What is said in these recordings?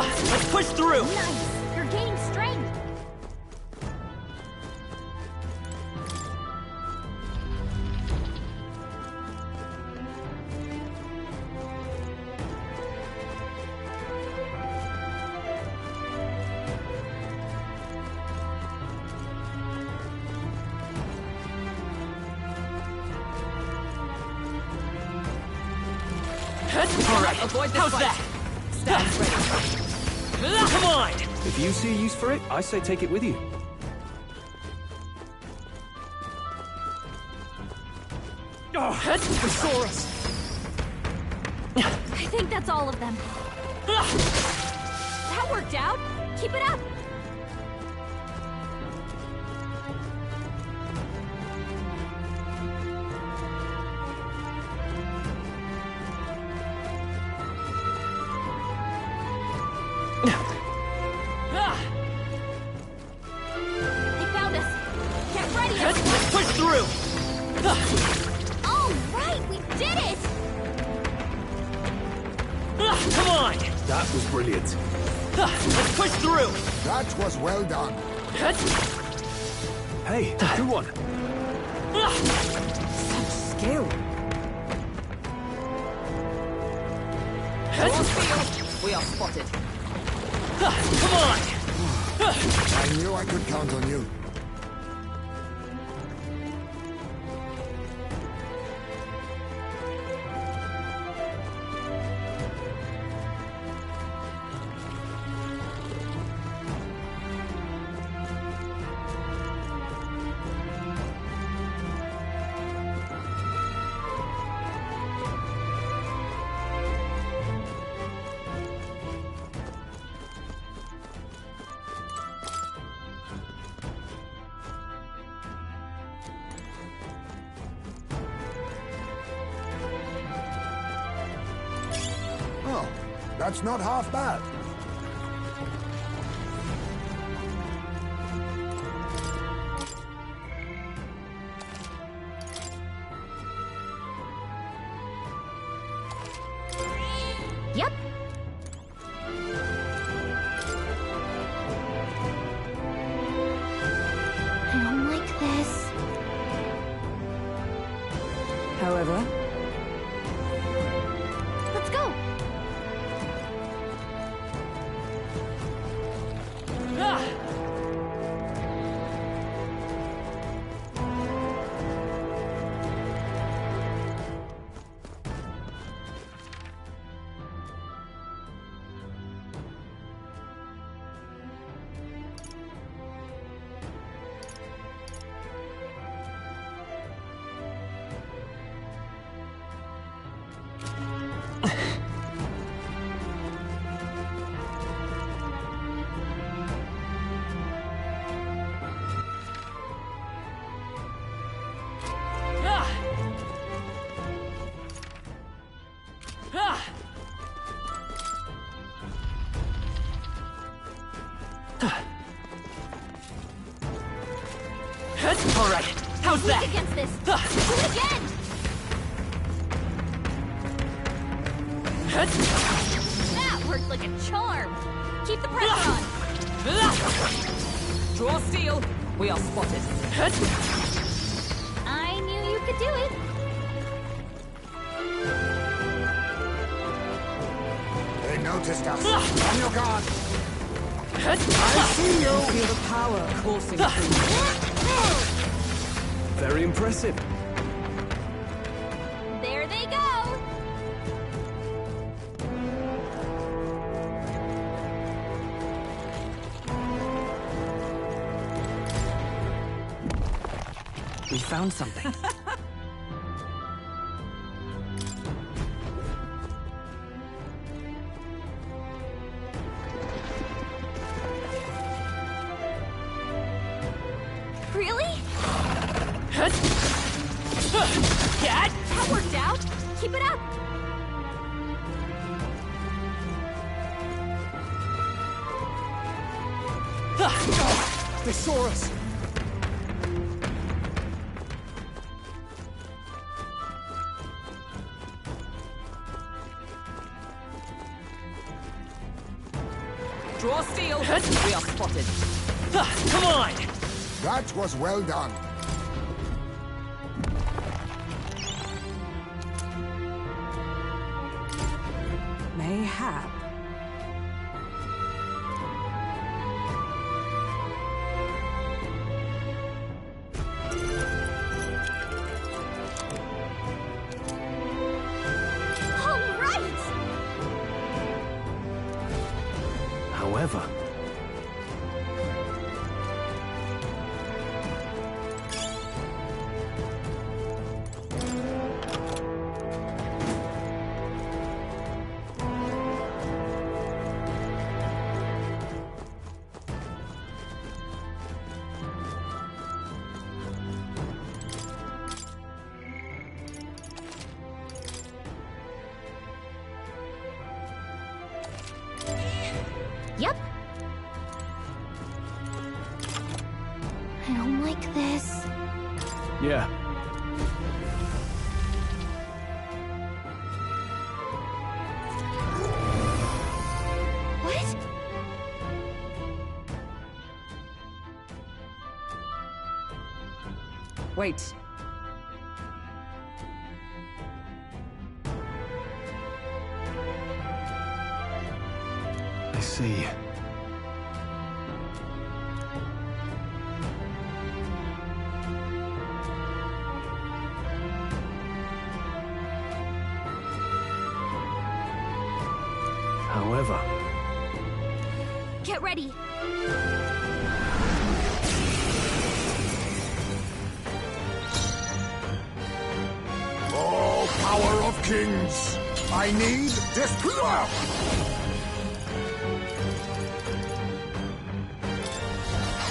Let's push through! Nice! You're gaining strength! Alright, Avoid this how's fight. that? Stand ready. Come on! If you see a use for it, I say take it with you. Thesaurus! I think that's all of them. That worked out! Keep it up! They found us! Get ready! Let's push through! All right, we did it! Come on! That was brilliant. Let's push through! That was well done. Hey, good one. Skill. Draw steel. We are spotted. Come on! I knew I could count on you. Oh, that's not half bad. Yep. I don't like this. However, Let's go! Alright, how's Weak that? against this! Do it again! That worked like a charm! Keep the pressure on! draw steel. We are spotted. I knew you could do it! They noticed us. On your guard. I See you. Feel the power coursing through. Very impressive. There they go! We found something. Really? Dad? That worked out! Keep it up! Thesaurus! Draw steel. We are spotted. Come on! That was well done. Mayhap. All right! However, Yep. I don't like this. yeah. What? Wait. I see. However, Get ready. Oh, power of kings! I need this.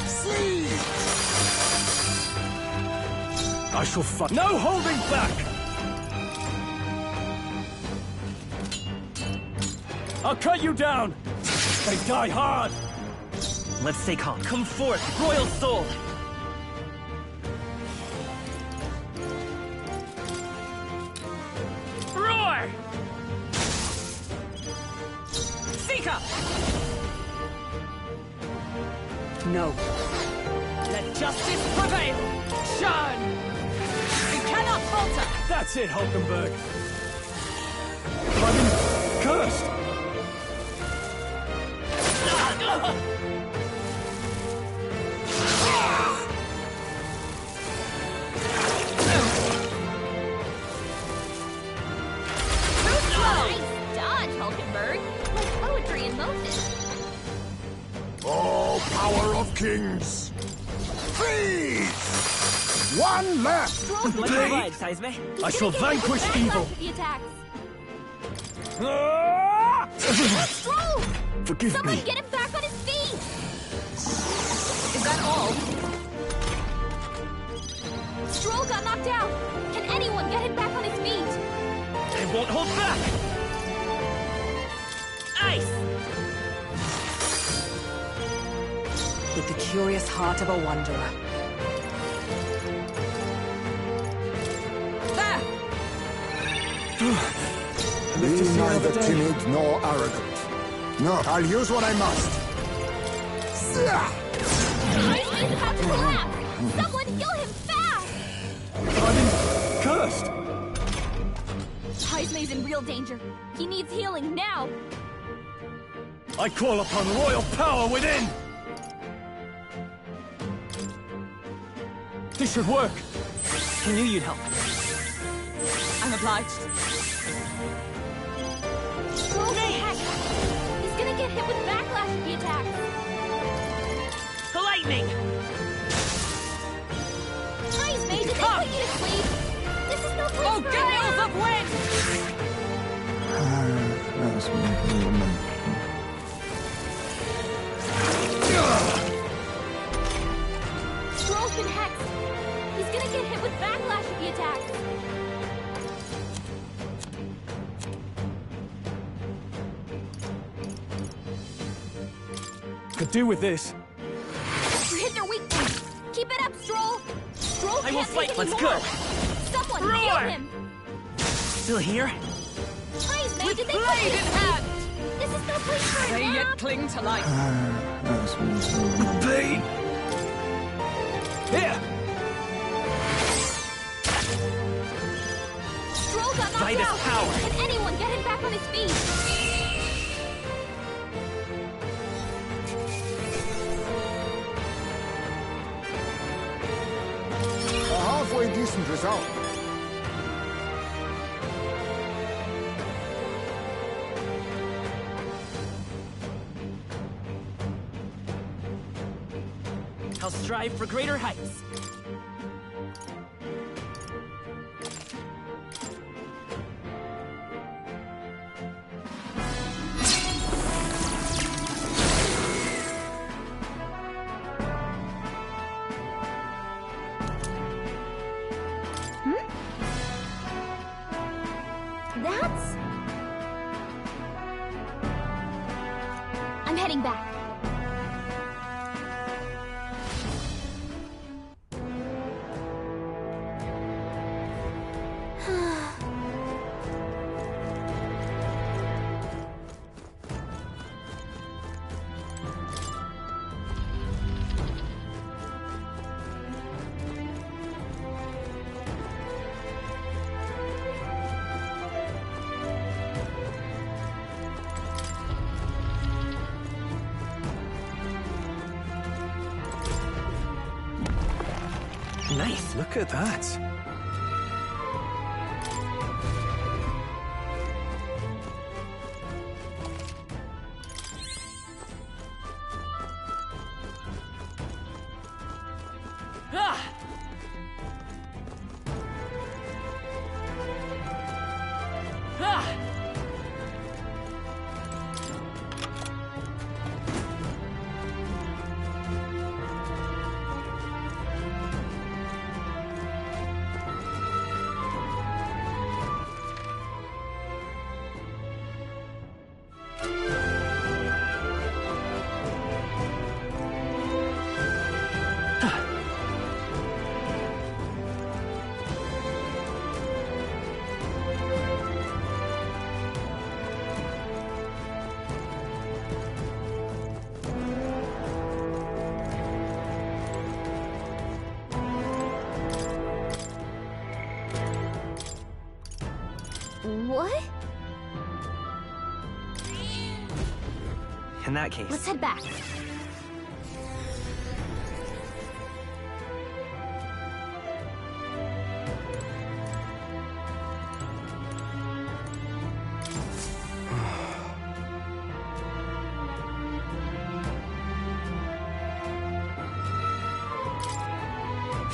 Sleep! I shall fight. No holding back! I'll cut you down! They die hard! Let's stay calm. Come forth, royal soul! Roar! Seeker! No. Let justice prevail! Shine! You cannot falter! That's it, Hulkenberg! Have I been cursed? Nice dodge, Hulkenberg. Like poetry in motion. Oh, power of kings! Freeze! One left! Like a ride, Seisme. I shall vanquish Backlash evil! to the attacks. Ah! Stroll! Forgive Someone me. get him back on his feet! Is that all? Stroll got knocked out. Can anyone get him back on his feet? They won't hold back! Ice! With the curious heart of a wanderer. There! Be neither timid nor arrogant. No, I'll use what I must. Sia! He's about to collapse! Someone heal him fast! Have I been cursed? Heismei's in real danger. He needs healing now. I call upon royal power within! This should work. I knew you'd help. I'm obliged. Stroll heck! He's gonna get hit with backlash if he attacks. Lightning! Heismei, did they put you to sleep? This is no place Oh, for a gales nap. of wind! Stroll's been hexed. He's gonna get hit with backlash if he attacks. Could do with this. You hit their weak point. Keep it up, Stroll. Stroll I can't will take fight. Let's anymore. go. Someone Roar! heal him. Still here? Heismei, With did they put blade you in to sleep? hand! This is no place for a They yet nap. cling to life. Be here. Stroll got knocked Vitus out. power. Can anyone get him back on his feet? A halfway decent result. I'll strive for greater heights. That's... I'm heading back. Nice. Look at that. Ah! Ah! What? In that case, Let's head back.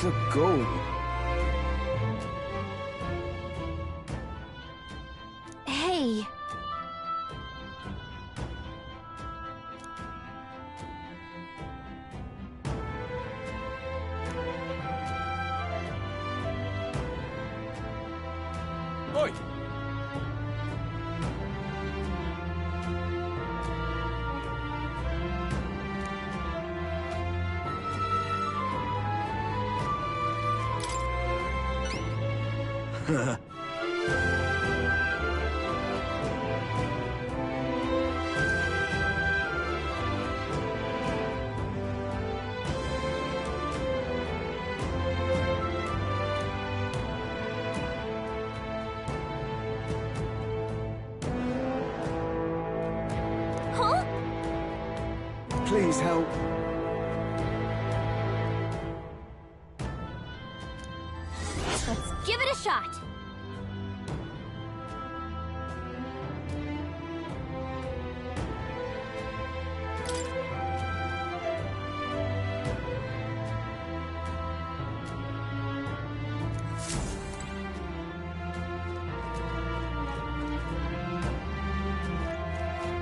The goal. Hey. Oi! Huh? Please help. Let's give it a shot.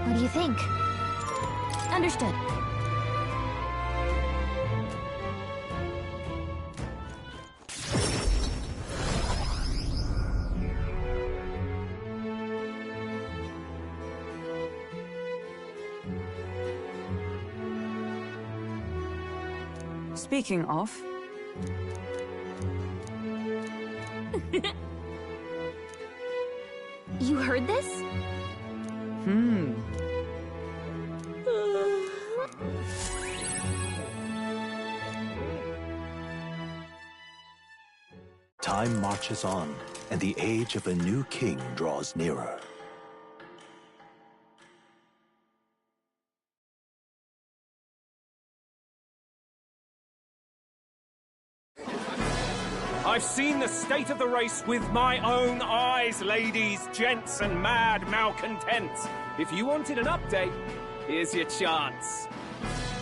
What do you think? Understood. Speaking of, You heard this? Time marches on, and the age of a new king draws nearer. I've seen the state of the race with my own eyes, ladies, gents, and mad malcontents. If you wanted an update, here's your chance.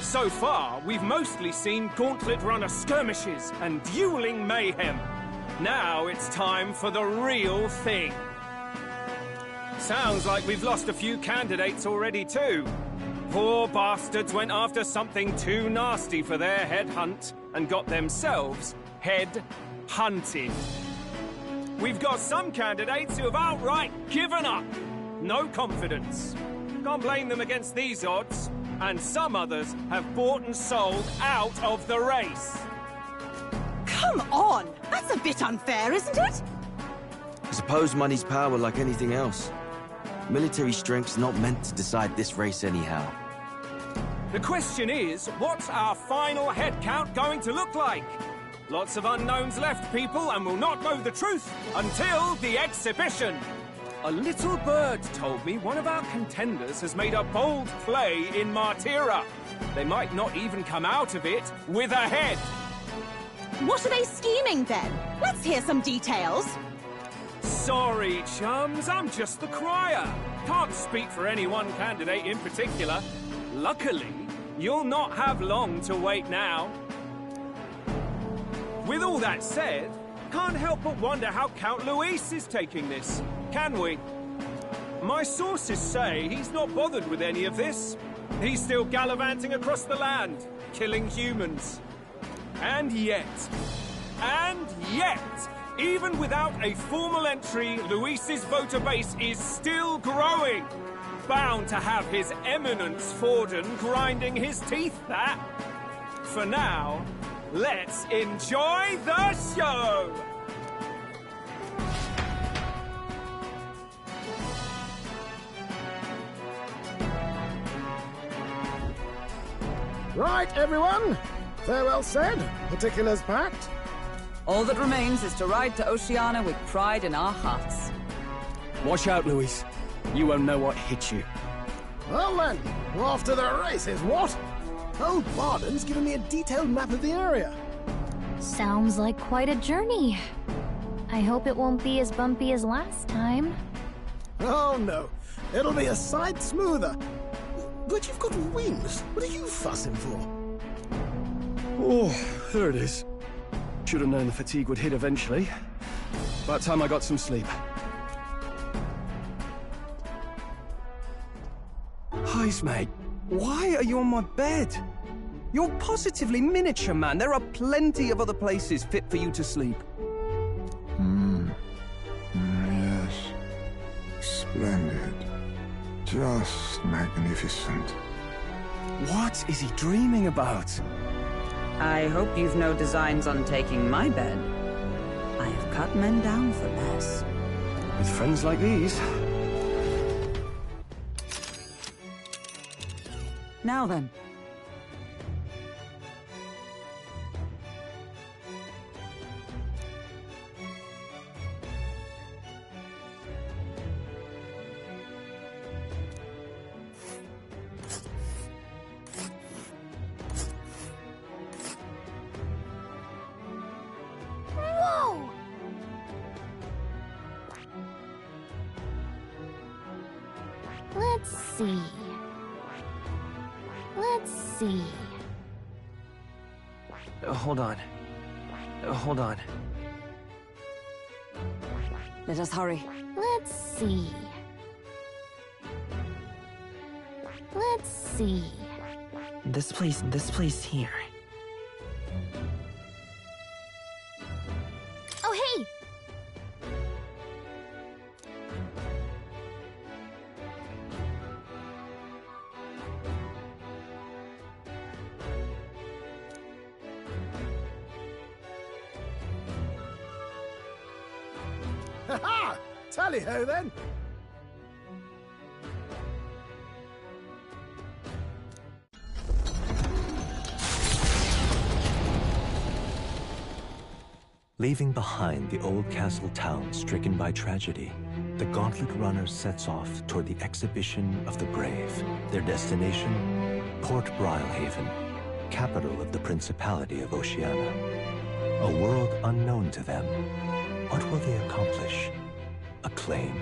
So far, we've mostly seen gauntlet runner skirmishes and dueling mayhem. Now it's time for the real thing. Sounds like we've lost a few candidates already too. Poor bastards went after something too nasty for their head hunt and got themselves head hunted. We've got some candidates who have outright given up. No confidence. Can't blame them against these odds. And some others have bought and sold out of the race. Come on! That's a bit unfair, isn't it? I suppose money's power like anything else. Military strength's not meant to decide this race anyhow. The question is, what's our final head count going to look like? Lots of unknowns left, people, and we'll not know the truth until the exhibition. A little bird told me one of our contenders has made a bold play in Martira. They might not even come out of it with a head. What are they scheming then? Let's hear some details. Sorry, chums, I'm just the crier. Can't speak for any one candidate in particular. Luckily, you'll not have long to wait now. With all that said, can't help but wonder how Count Luis is taking this, can we? My sources say he's not bothered with any of this. He's still gallivanting across the land, killing humans. And yet, even without a formal entry, Luis's voter base is still growing. Bound to have His Eminence Forden grinding his teeth, that. For now, let's enjoy the show! Right, everyone. Farewell said, particulars packed. All that remains is to ride to Oceania with pride in our hearts. Watch out, Louise. You won't know what hit you. Well then, we're off to the races, what? Old Barden's given me a detailed map of the area. Sounds like quite a journey. I hope it won't be as bumpy as last time. Oh no, it'll be a sight smoother. But you've got wings. What are you fussing for? Oh, there it is. Should have known the fatigue would hit eventually. About time I got some sleep. Heis, mate. Why are you on my bed? You're positively miniature, man. There are plenty of other places fit for you to sleep. Yes. Splendid. Just magnificent. What is he dreaming about? I hope you've no designs on taking my bed. I have cut men down for less. With friends like these. Now then. Whoa! Let's see. Let's see. Hold on. Hold on. Let us hurry. Let's see. Let's see. This place here. Oh, hey! Ha-ha! Tally-ho, then! Leaving behind the old castle town stricken by tragedy, the Gauntlet Runner sets off toward the exhibition of the brave. Their destination, Port Brilehaven, capital of the Principality of Oceania. A world unknown to them. What will they accomplish? Acclaim?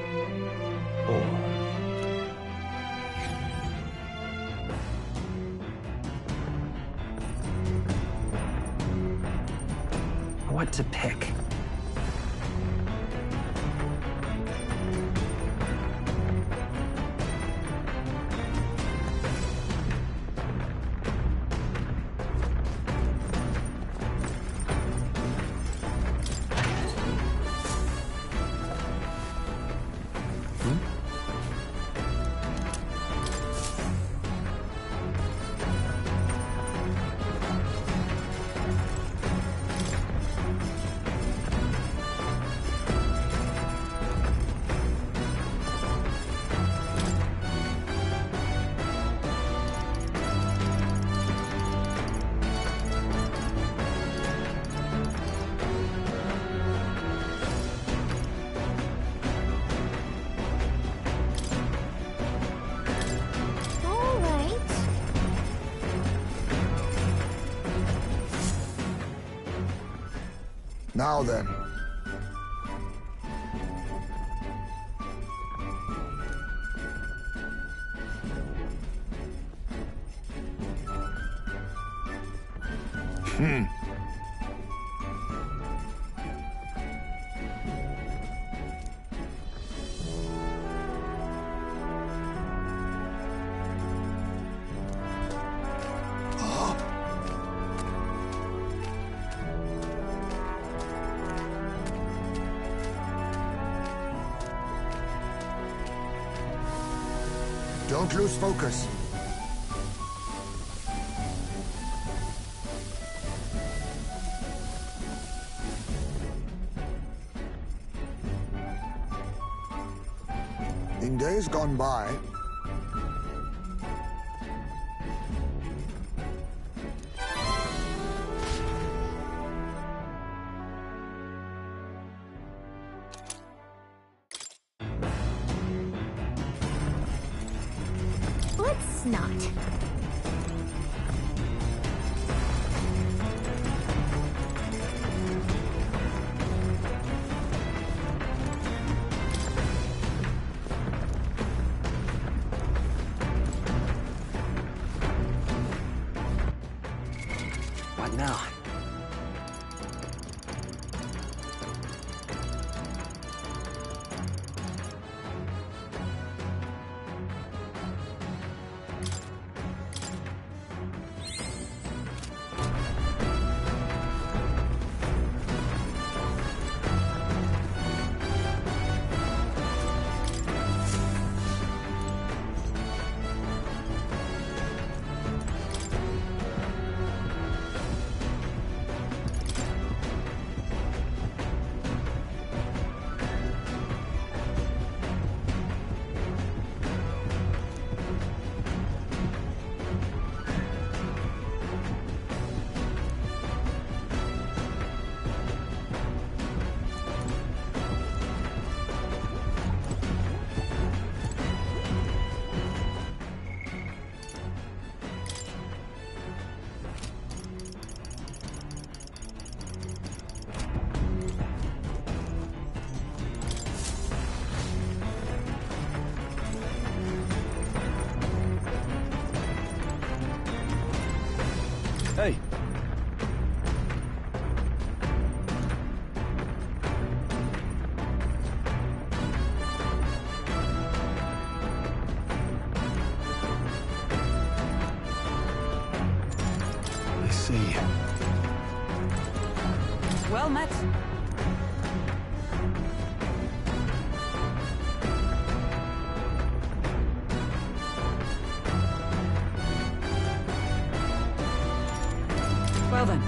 Or... What to pick? Now then. Don't lose focus. In days gone by, Let's not. What now? Hey! I see. Well met. Well then.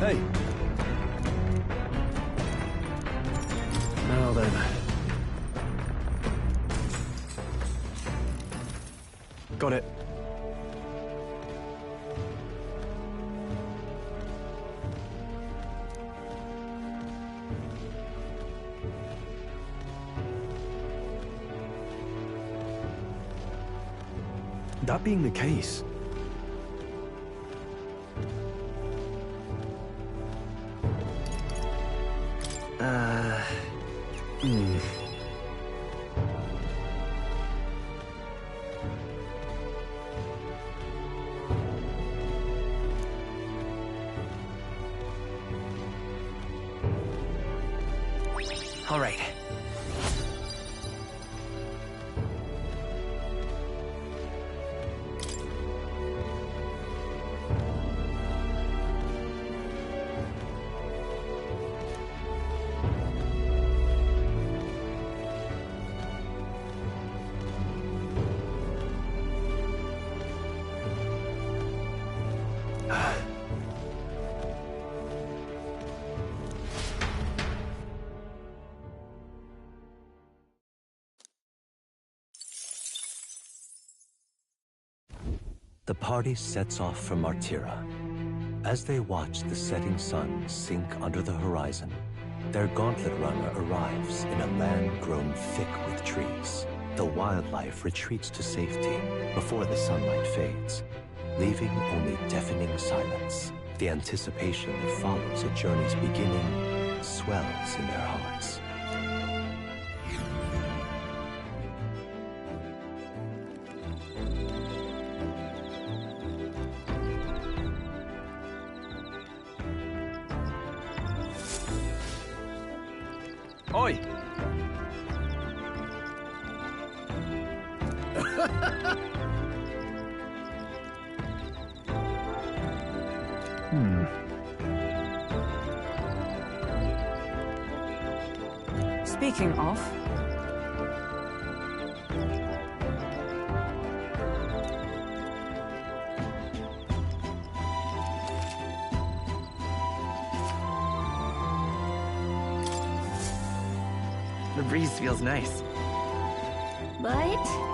Hey. Now then. Got it. That being the case, All right. The party sets off for Martira. As they watch the setting sun sink under the horizon, their gauntlet runner arrives in a land grown thick with trees. The wildlife retreats to safety before the sunlight fades, leaving only deafening silence. The anticipation that follows a journey's beginning swells in their hearts. Oi! Speaking of... The breeze feels nice. But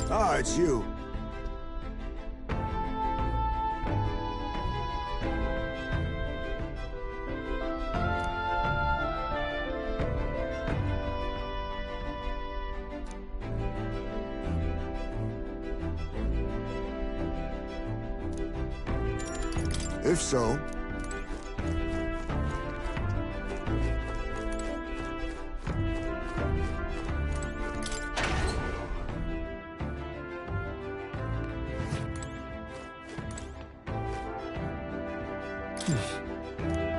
Ah, it's you. If so,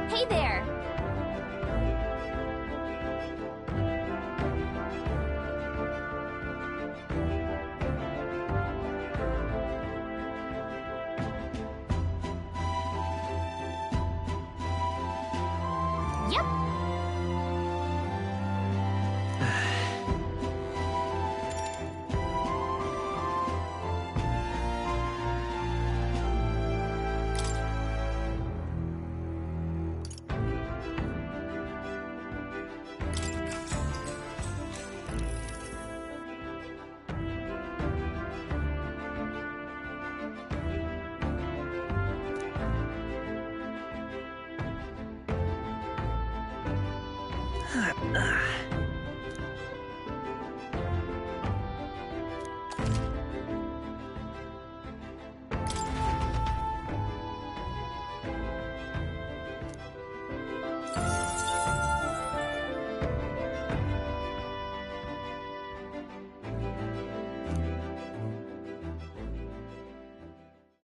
hey there! Yep.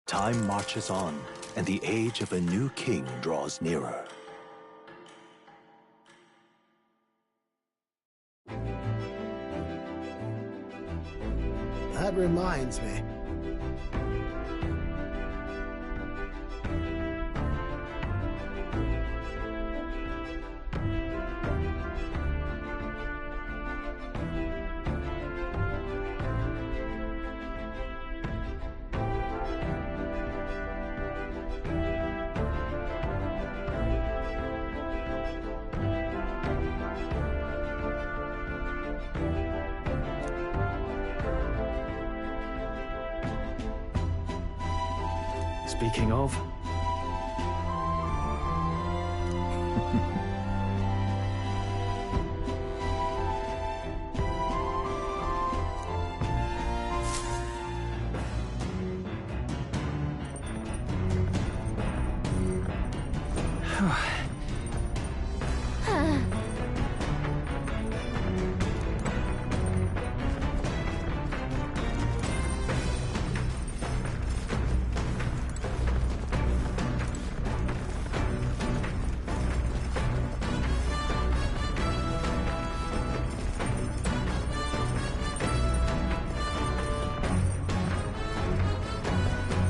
Time marches on, and the age of a new king draws nearer. That reminds me. Speaking of...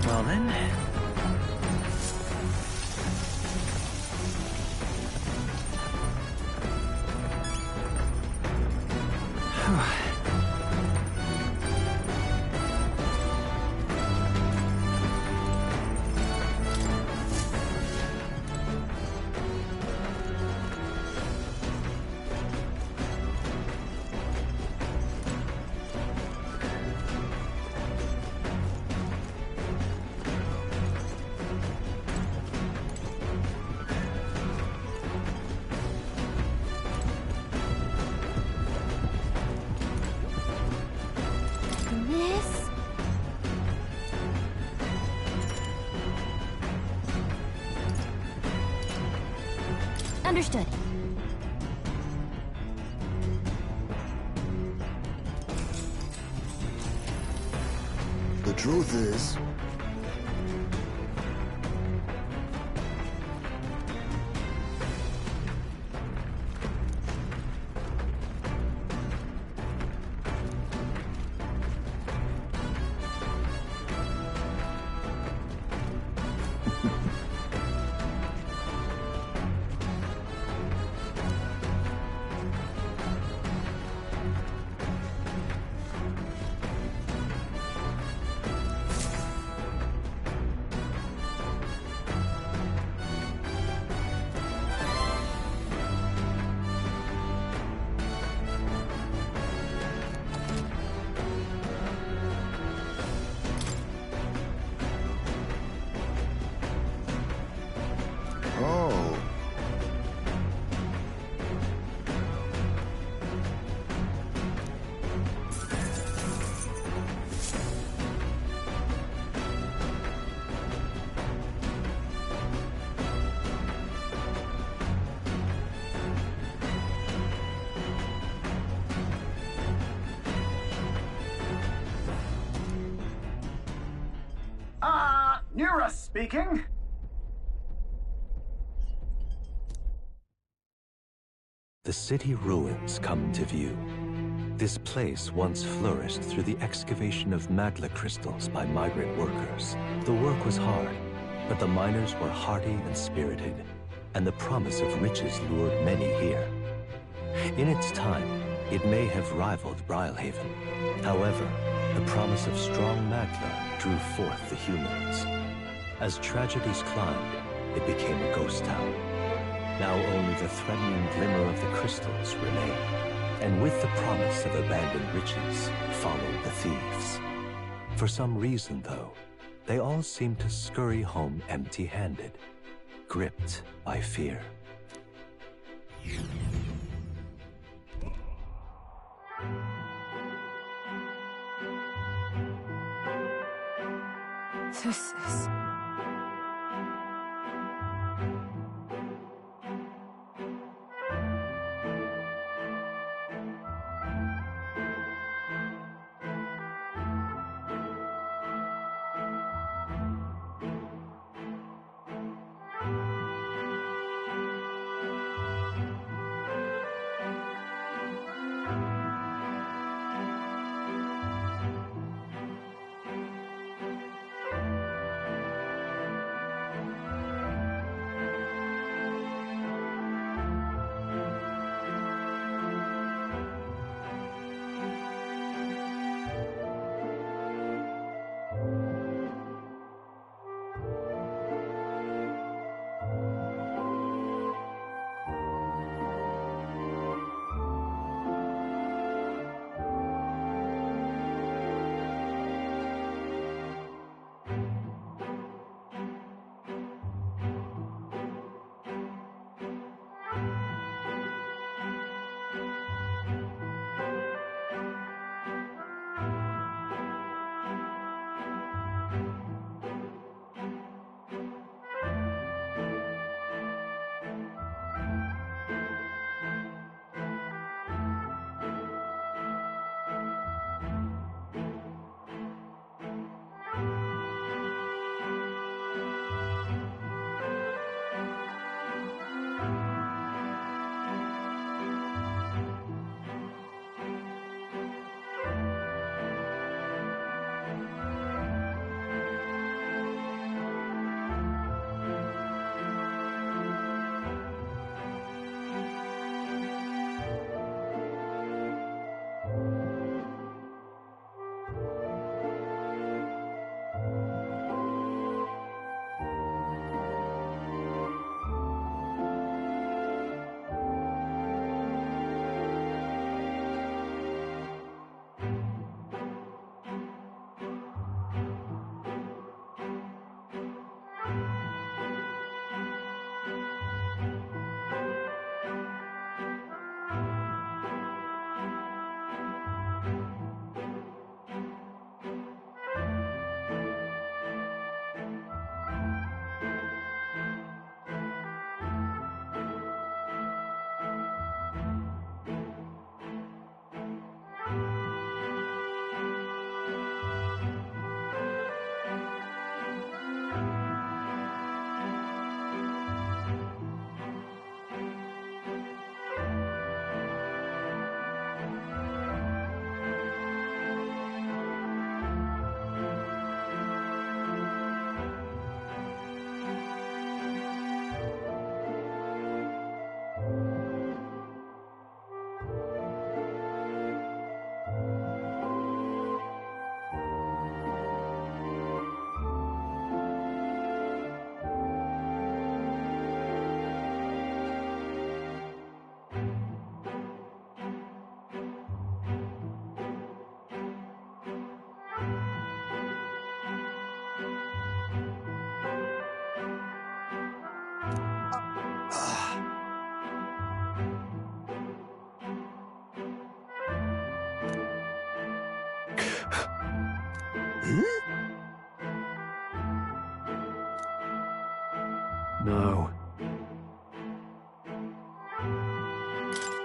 Well then... This... Understood. The truth is, oh, Nira speaking. The city ruins come to view. This place once flourished through the excavation of magla crystals by migrant workers. The work was hard, but the miners were hardy and spirited, and the promise of riches lured many here. In its time, it may have rivaled Brilhaven. However, the promise of strong magla drew forth the humans. As tragedies climbed, it became a ghost town. Now only the threatening glimmer of the crystals remained, and with the promise of abandoned riches followed the thieves. For some reason, though, they all seemed to scurry home empty-handed, gripped by fear. This is...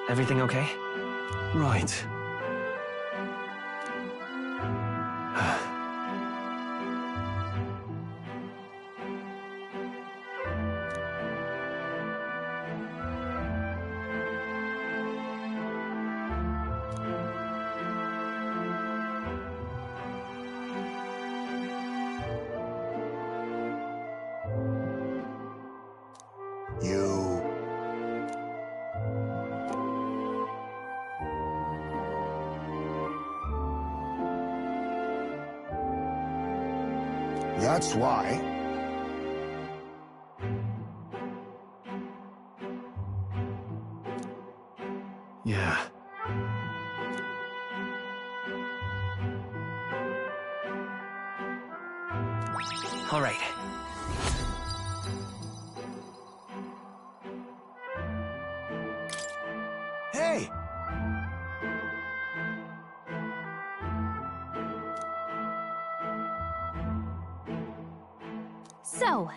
Everything okay? Right. You... That's why. Yeah. All right. Hey! So,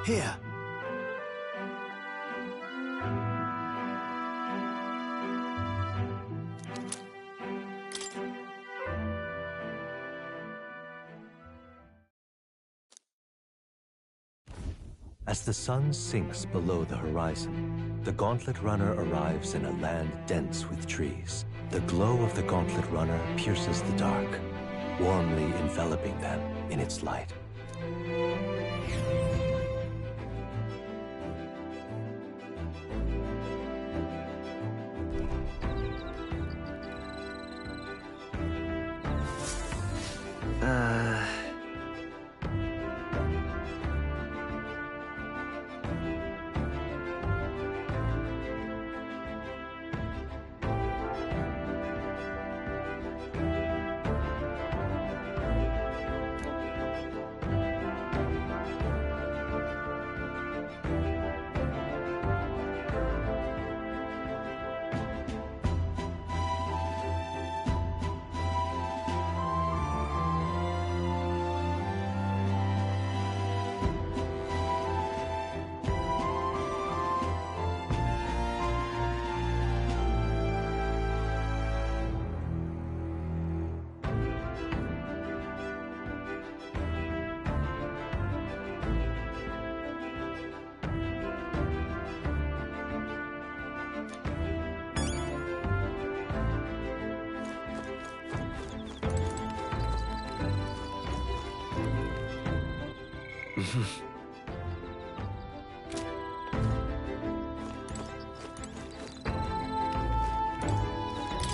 Here. As the sun sinks below the horizon, the Gauntlet Runner arrives in a land dense with trees. The glow of the Gauntlet Runner pierces the dark, warmly enveloping them in its light.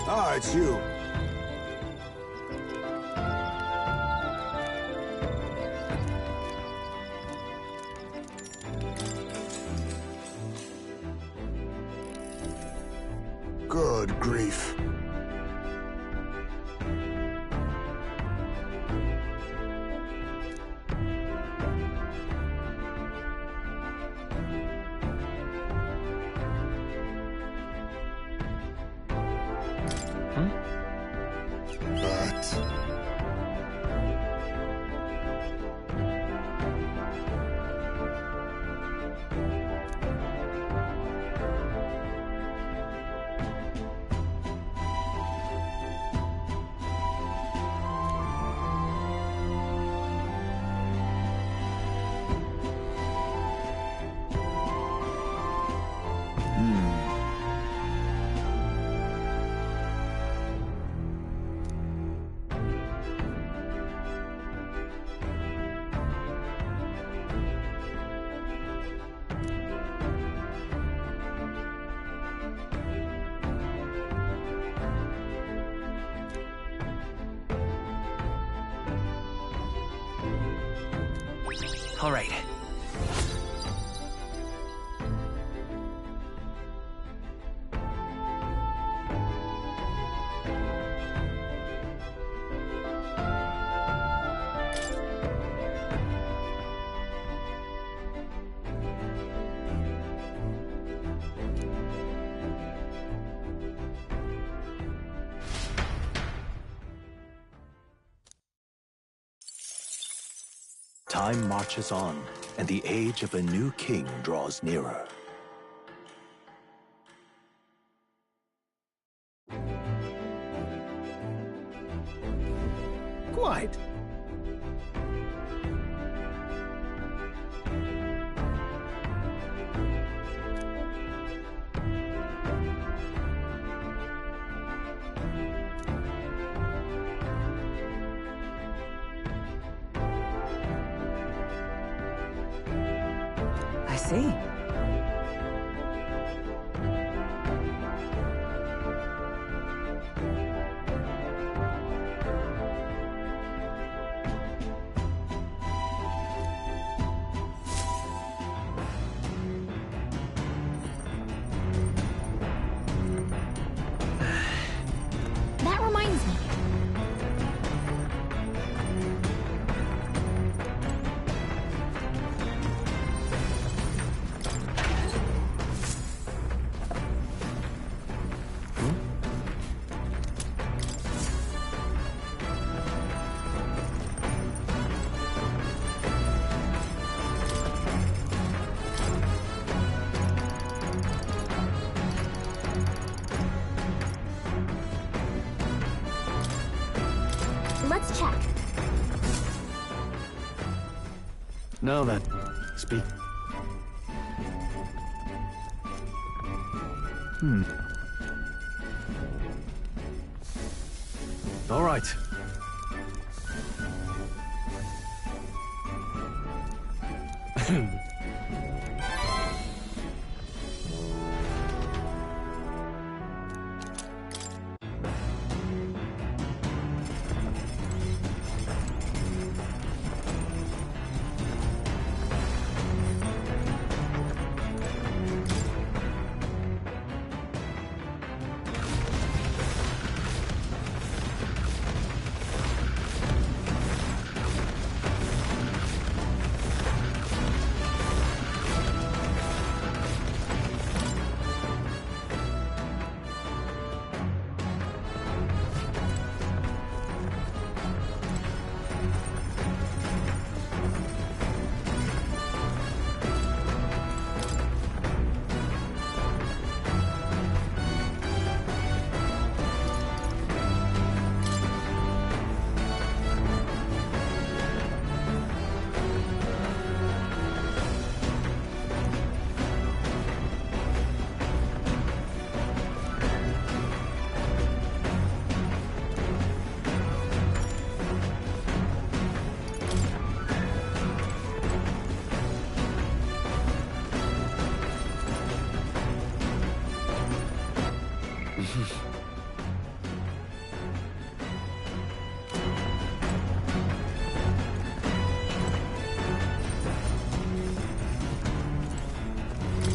Ah, it's you. Good grief. But... All right. Time marches on, and the age of a new king draws nearer. Quite. I see. That reminds me. Let's check. Now then, speak. All right.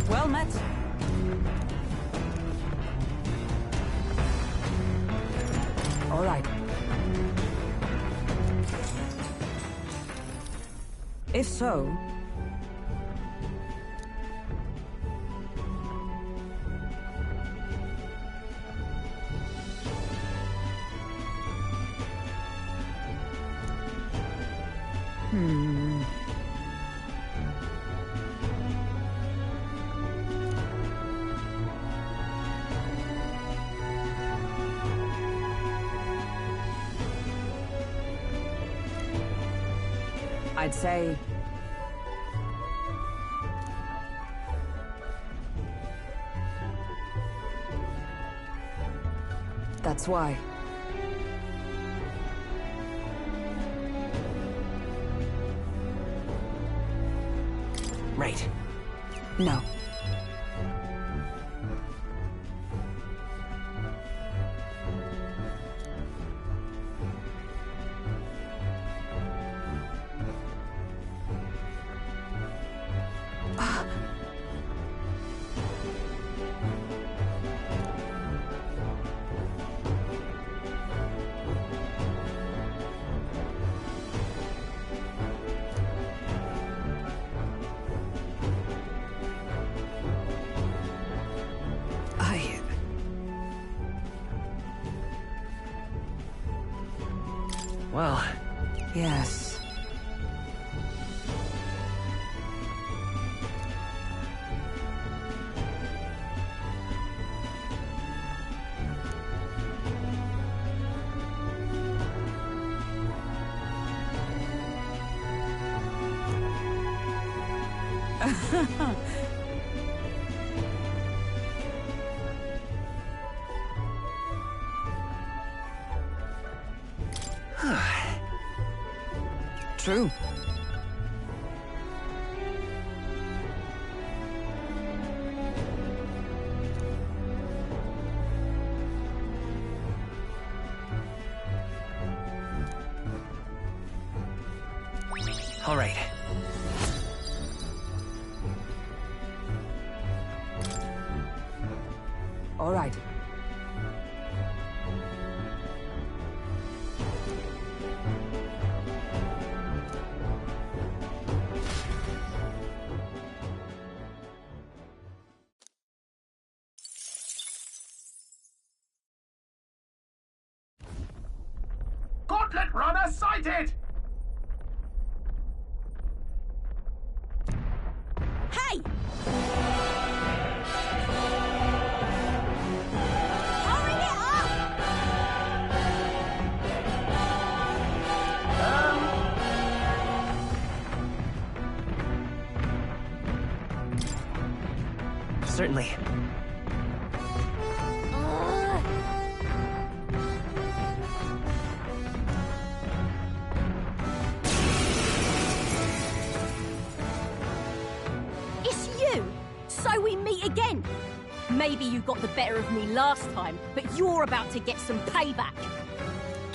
Well met. All right. If so... I'd say... That's why. Right. No. Well... Yes. True. All right. All right. Gauntlet runner sighted! Hey! Hurry it up! Certainly. It's you! So we meet again! Maybe you got the better of me last time, but you're about to get some payback.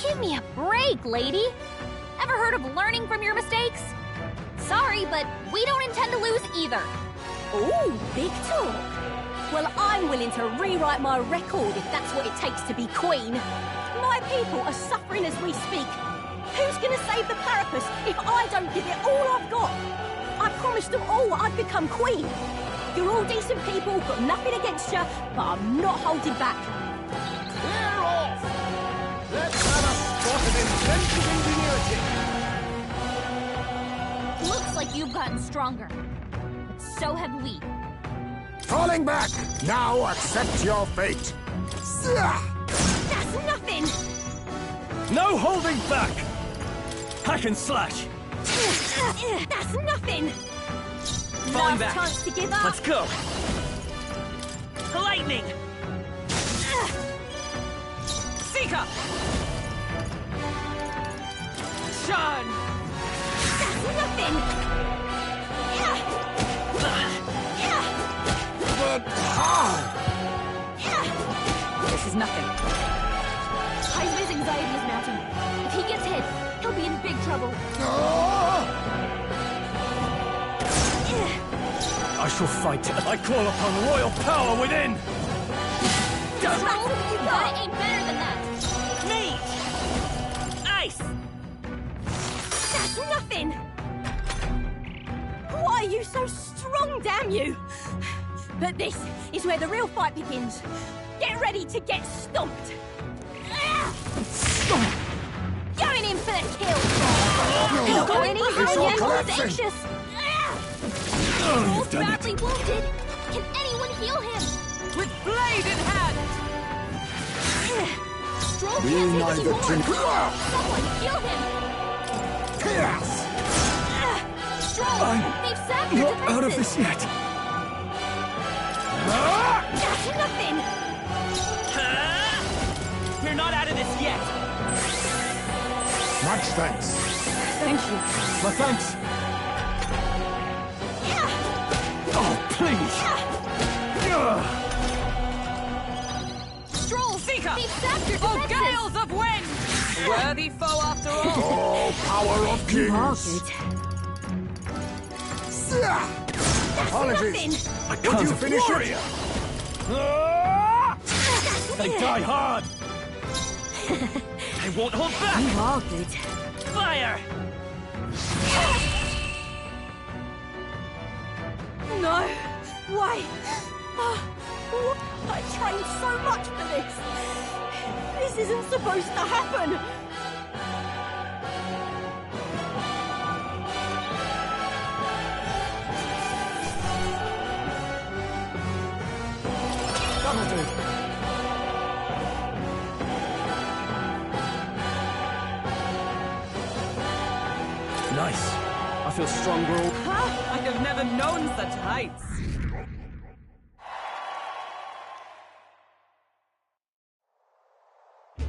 Give me a break, lady. Ever heard of learning from your mistakes? Sorry, but we don't intend to lose either. Ooh, big talk. Well, I'm willing to rewrite my record if that's what it takes to be queen. My people are suffering as we speak. Who's gonna save the Parapus if I don't give it all I've got? I promised them all I'd become queen. You're all decent people, got nothing against you, but I'm not holding back. Clear off! Let's have a spot of inventive ingenuity! Looks like you've gotten stronger. But so have we. Falling back! Now accept your fate! That's nothing! No holding back! Hack and slash! That's nothing! Falling Last back. chance to give up. Let's go! Lightning! Seeker! Shun! That's nothing! But how? This is nothing. Heisman's anxiety is mounting. If he gets hit, he'll be in big trouble. I shall fight. I call upon royal power within! Control? That ain't better than that. Me! Ice! That's nothing! Why are you so strong, damn you? But this is where the real fight begins. Get ready to get stomped! Going in for the kill! Going in for It's the all end was collapsing. anxious! He's badly wounded. Can anyone heal him? With blade in hand! Stroll Be can't take neither it anymore. to- Someone heal him. Chaos! Stroll, they've sapped your Not out of defenses. this yet! That's nothing! We're not out of this yet! Much thanks. Thank you. My thanks! Oh, please! Stroll, Seeker! they've sapped your Oh, defenses. gales of wind! Worthy foe after all. Oh, power of You are kings! good. Apologies. I Would can't you finish it? They die hard! I won't hold back! You are good. Fire! No! Wait! Oh, I trained so much for this! This isn't supposed to happen! That'll do. Nice. feel stronger all... I have never known such heights.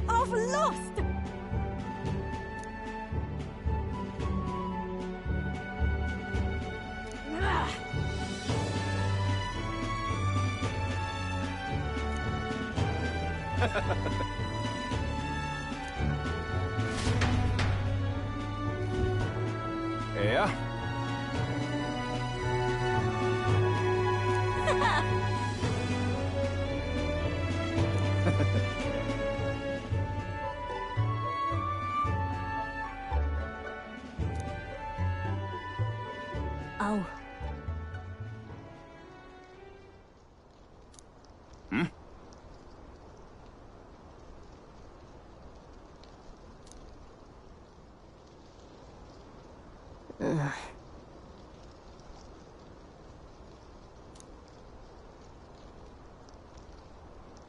I've lost! Yeah? Oh. Hmm?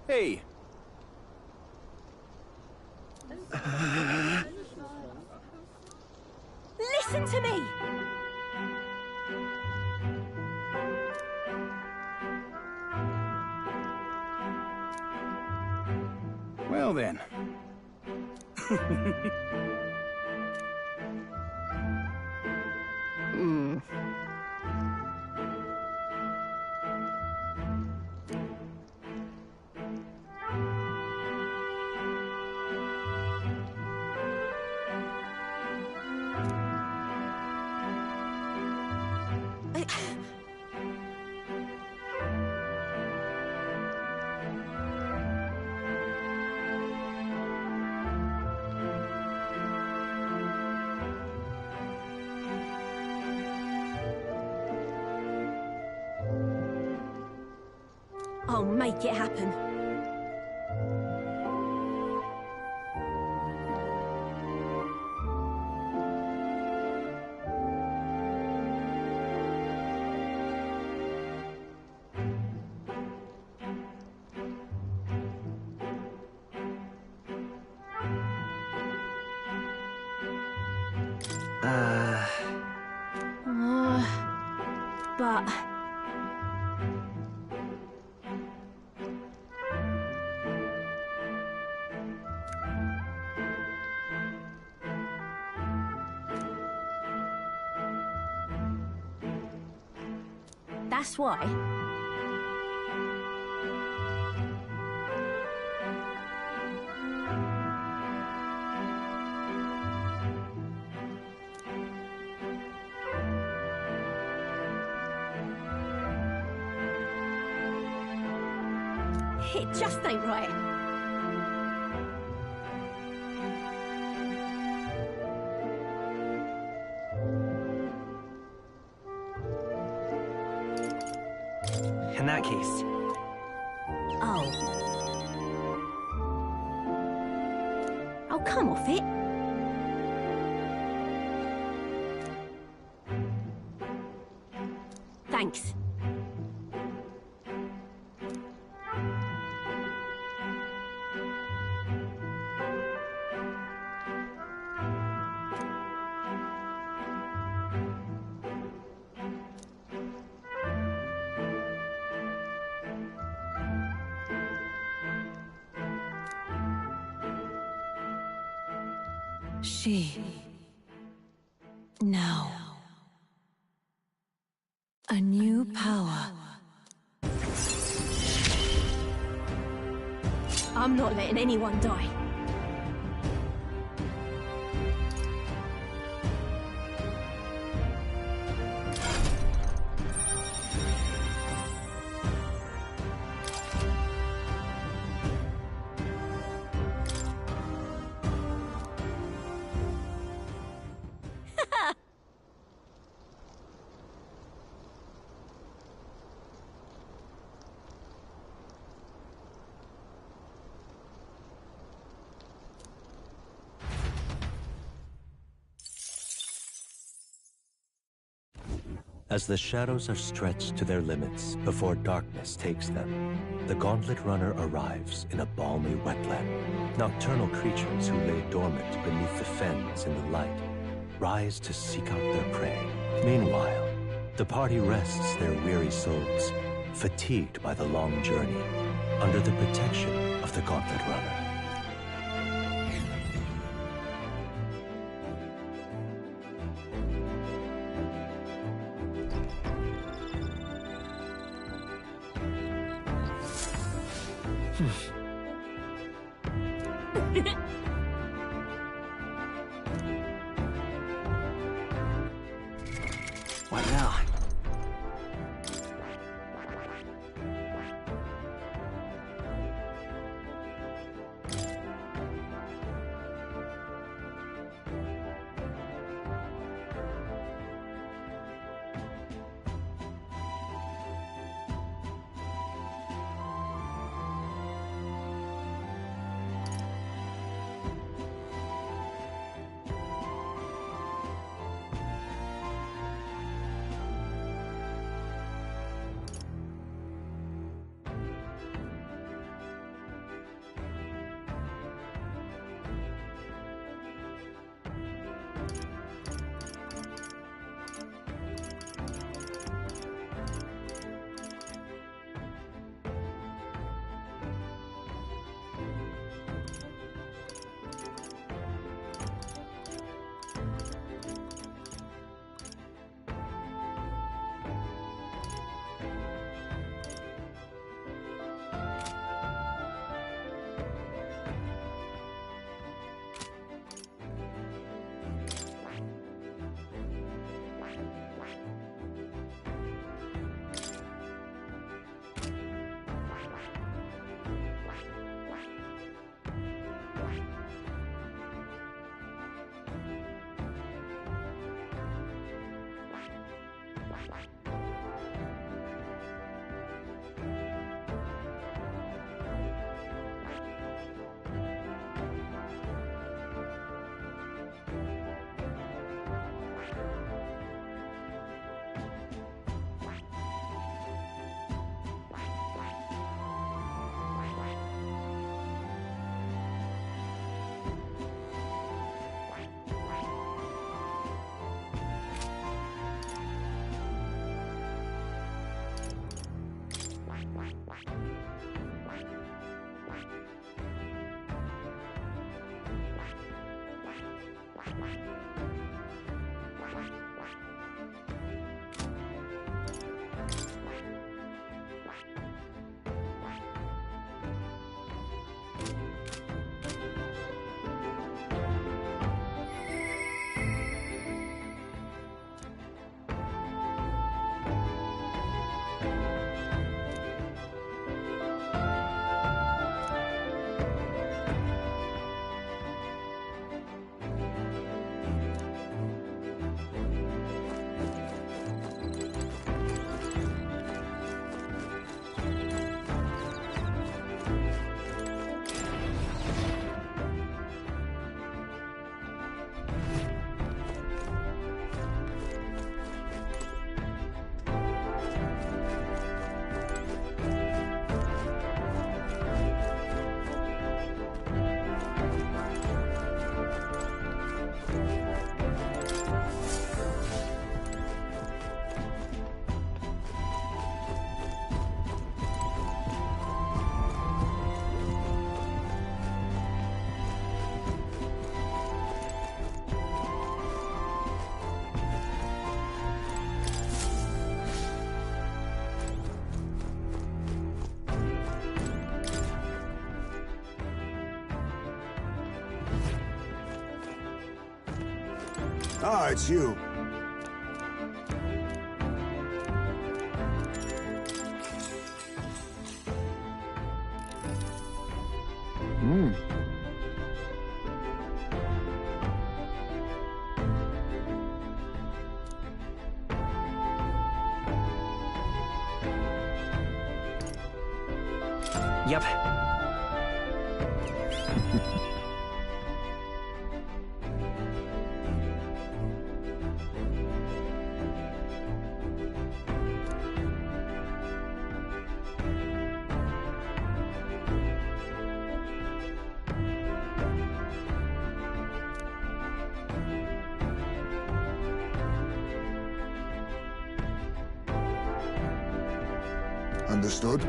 Hey! Listen to me! Well then. I'll make it happen. But... That's why. It just ain't right. In that case... Oh. Oh, come off it. Thanks. Now, a new power. I'm not letting anyone die. As the shadows are stretched to their limits before darkness takes them, the Gauntlet Runner arrives in a balmy wetland. Nocturnal creatures who lay dormant beneath the fens in the light rise to seek out their prey. Meanwhile, the party rests their weary souls, fatigued by the long journey, under the protection of the Gauntlet Runner. What now? Ah, it's you. Yep. Understood?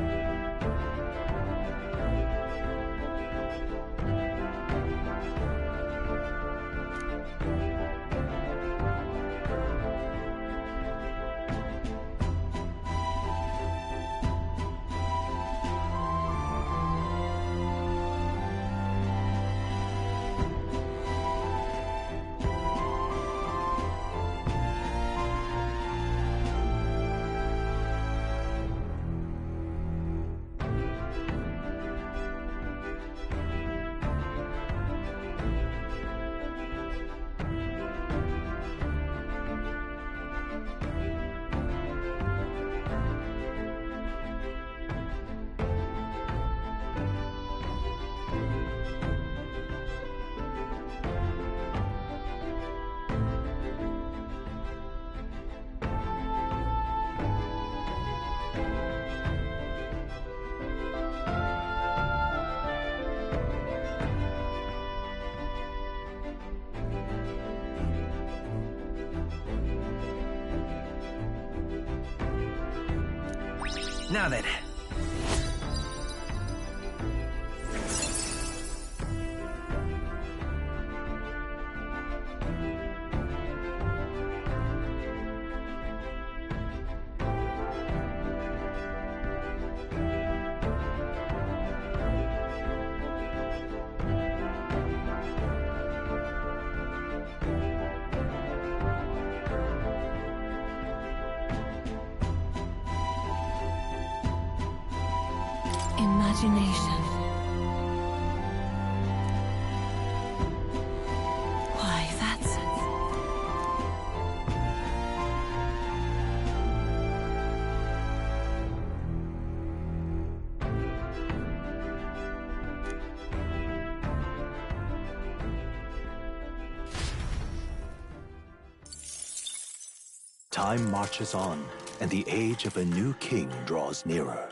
Now then. Imagination. Why, that's... Time marches on, and the age of a new king draws nearer.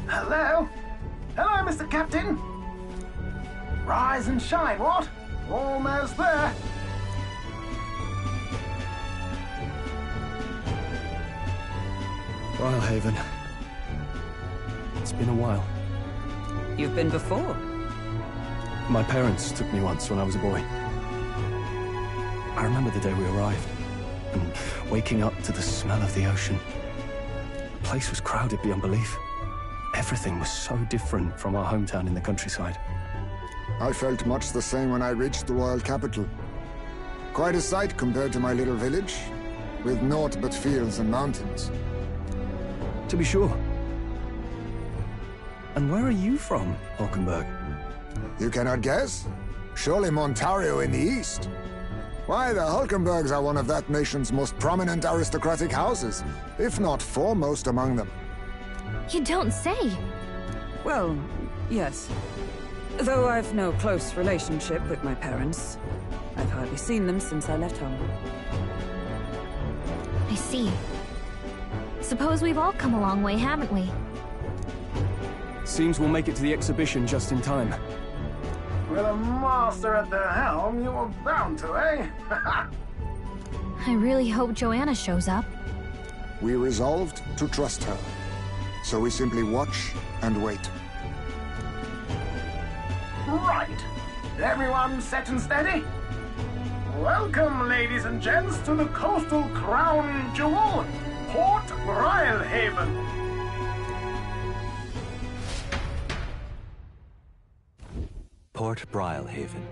Hello? Hello, Mr. Captain. Rise and shine, what? Almost there. Brylehaven. It's been a while. You've been before. My parents took me once when I was a boy. I remember the day we arrived, and waking up to the smell of the ocean. The place was crowded beyond belief. Everything was so different from our hometown in the countryside. I felt much the same when I reached the royal capital. Quite a sight compared to my little village, with naught but fields and mountains. To be sure. And where are you from, Hulkenberg? You cannot guess? Surely Montario in the east. Why, the Hulkenbergs are one of that nation's most prominent aristocratic houses, if not foremost among them. You don't say. Well, yes. Though I've no close relationship with my parents. I've hardly seen them since I left home. I see. Suppose we've all come a long way, haven't we? Seems we'll make it to the exhibition just in time. With a master at the helm, you were bound to, eh? I really hope Joanna shows up. We resolved to trust her. So we simply watch and wait. Right. Everyone set and steady? Welcome, ladies and gents, to the coastal crown jewel, Port Brylehaven. Port Brylehaven,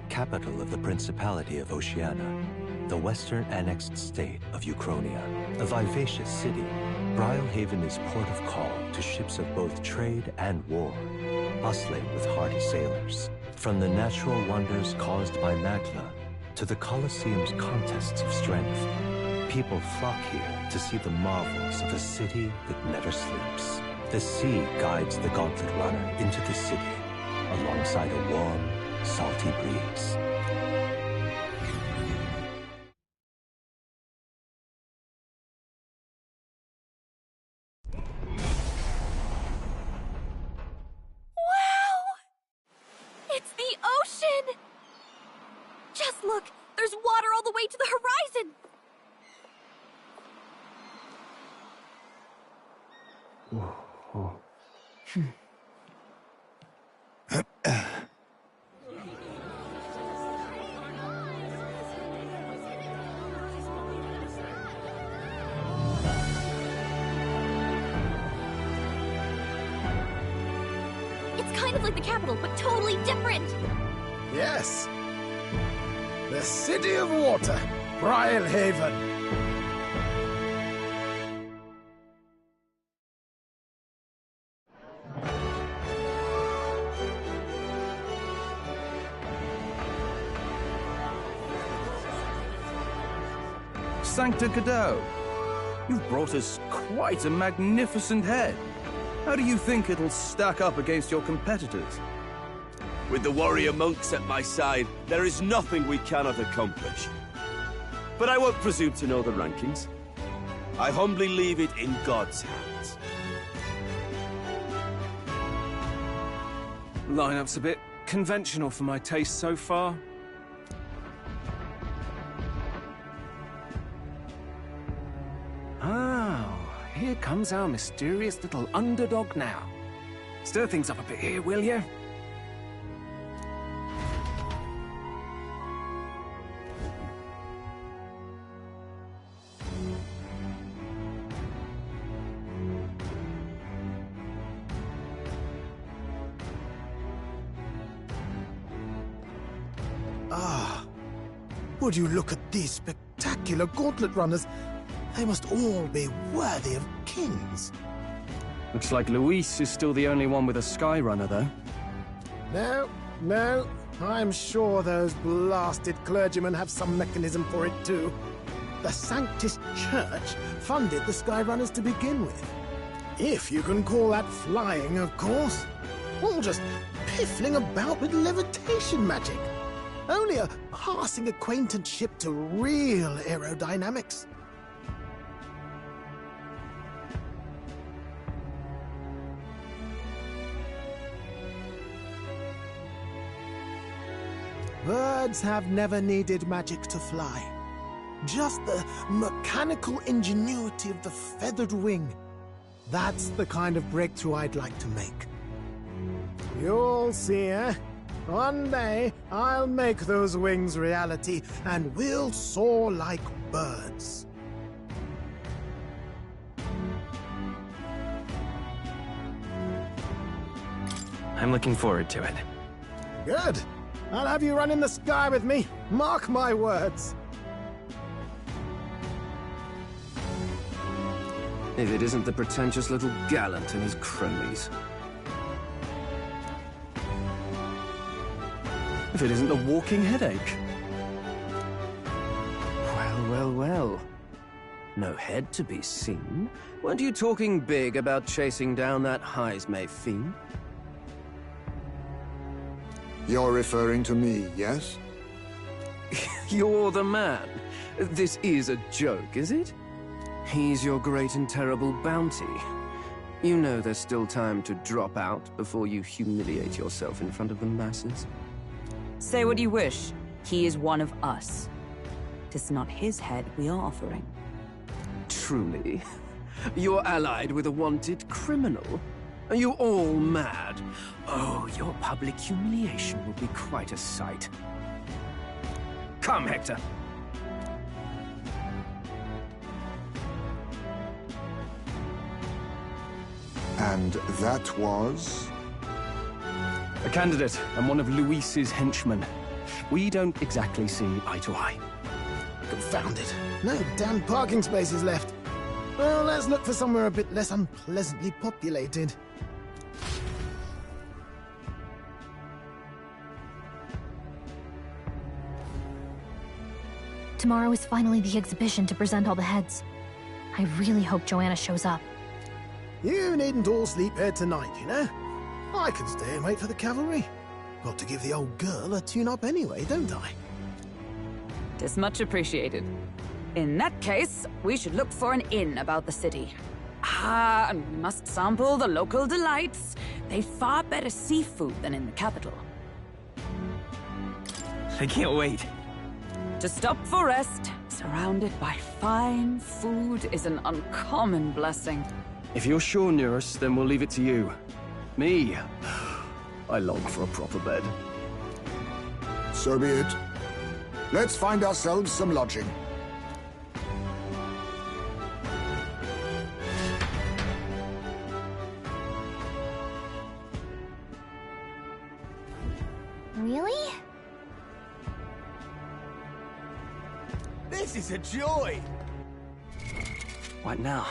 capital of the Principality of Oceania, the western annexed state of Uchronia. A vivacious city, Brylehaven is port of call to ships of both trade and war, bustling with hardy sailors. From the natural wonders caused by Magla to the Colosseum's contests of strength, people flock here to see the marvels of a city that never sleeps. The sea guides the Gauntlet Runner into the city, alongside a warm, salty breeze. It's the ocean! Just look! There's water all the way to the horizon! It's kind of like the capital, but totally different! Yes. The City of Water, Brylehaven. Sancta Cadeau, you've brought us quite a magnificent head. How do you think it'll stack up against your competitors? With the warrior monks at my side, there is nothing we cannot accomplish. But I won't presume to know the rankings. I humbly leave it in God's hands. Lineup's a bit conventional for my taste so far. Oh, here comes our mysterious little underdog now. Stir things up a bit here, will you? Ah, would you look at these spectacular gauntlet runners? They must all be worthy of kings. Looks like Luis is still the only one with a Skyrunner, though. No, I'm sure those blasted clergymen have some mechanism for it too. The Sanctus Church funded the Skyrunners to begin with. If you can call that flying, of course. All just piffling about with levitation magic. Only a passing acquaintanceship to real aerodynamics. Birds have never needed magic to fly. Just the mechanical ingenuity of the feathered wing. That's the kind of breakthrough I'd like to make. You'll see, eh? One day, I'll make those wings reality, and we'll soar like birds. I'm looking forward to it. Good. I'll have you run in the sky with me. Mark my words. If it isn't the pretentious little gallant and his cronies. If it isn't a walking headache. Well. No head to be seen. Weren't you talking big about chasing down that Heismay fiend? You're referring to me, yes? You're the man. This is a joke, is it? He's your great and terrible bounty. You know there's still time to drop out before you humiliate yourself in front of the masses. Say what you wish. He is one of us. 'Tis not his head we are offering. Truly? You're allied with a wanted criminal? Are you all mad? Oh, your public humiliation will be quite a sight. Come, Hector. And that was? A candidate and one of Luis's henchmen. We don't exactly see eye to eye. Confound it. No damn parking spaces left. Well, let's look for somewhere a bit less unpleasantly populated. Tomorrow is finally the exhibition to present all the heads. I really hope Joanna shows up. You needn't all sleep here tonight, you know? I can stay and wait for the cavalry. Got to give the old girl a tune-up anyway, don't I? 'Tis much appreciated. In that case, we should look for an inn about the city. Ah, and we must sample the local delights. They've far better seafood than in the capital. I can't wait. To stop for rest, surrounded by fine food, is an uncommon blessing. If you're sure, Nurse, then we'll leave it to you. Me? I long for a proper bed. So be it. Let's find ourselves some lodging. Really? This is a joy! What now?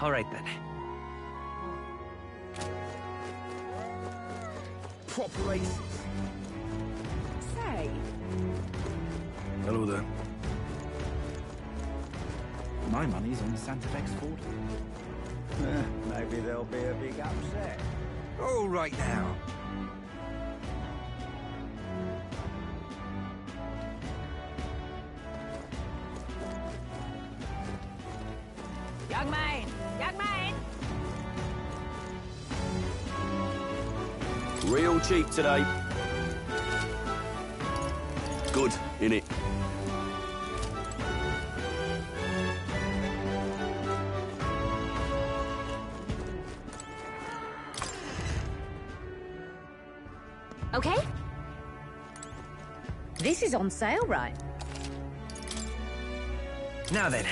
All right then. Proper races. Say, Hello there. My money's on Santa Fe's Ford. Maybe there'll be a big upset. All right now. young man, young man. Real cheap today. Good, innit? Okay? This is on sale, right? Now then.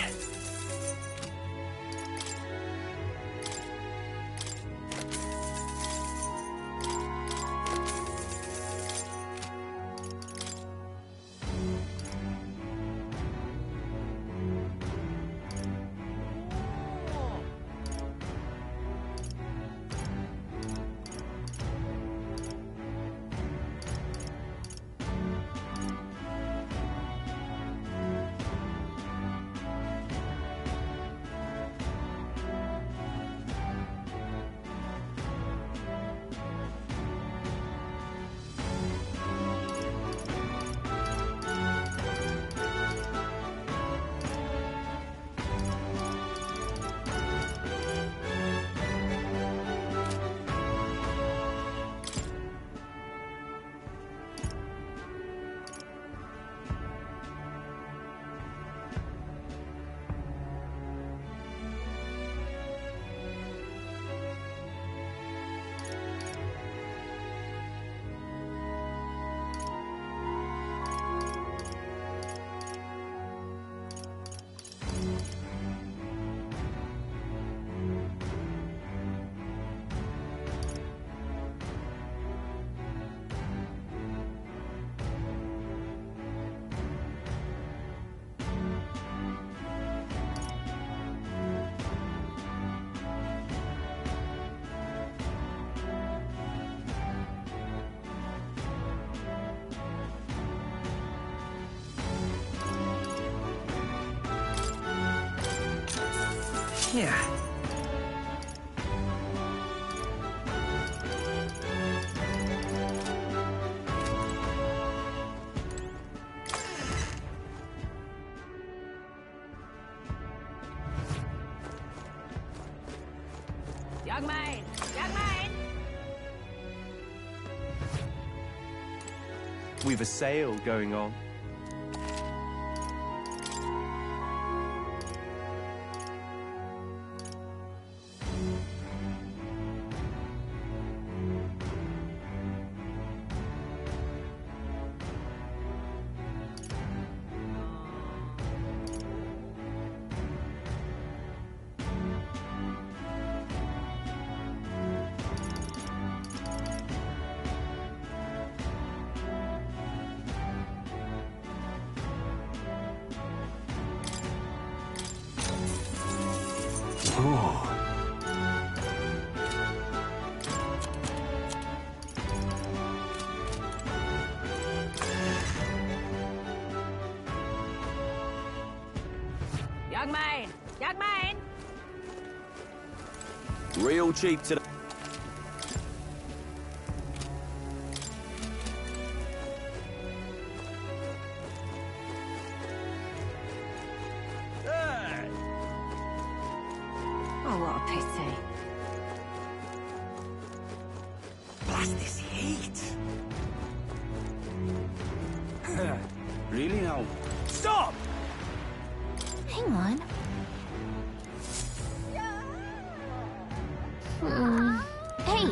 Yeah. Young man, young man. We've a sale going on. Young man, young man. Real cheap today. Oh, what a pity. Blast this heat. Really now? Stop! Hang on. Hey!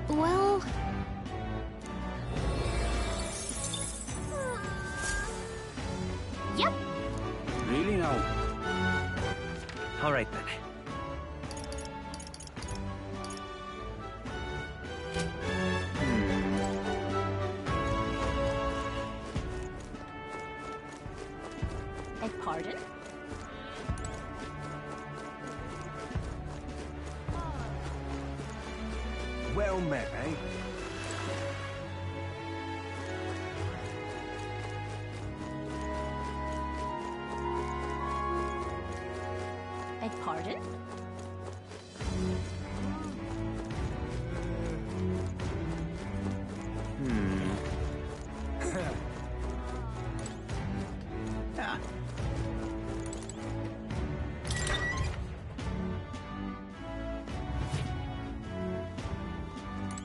Well... Yep. Really now? All right then. pardon? Well met, eh? Beg pardon?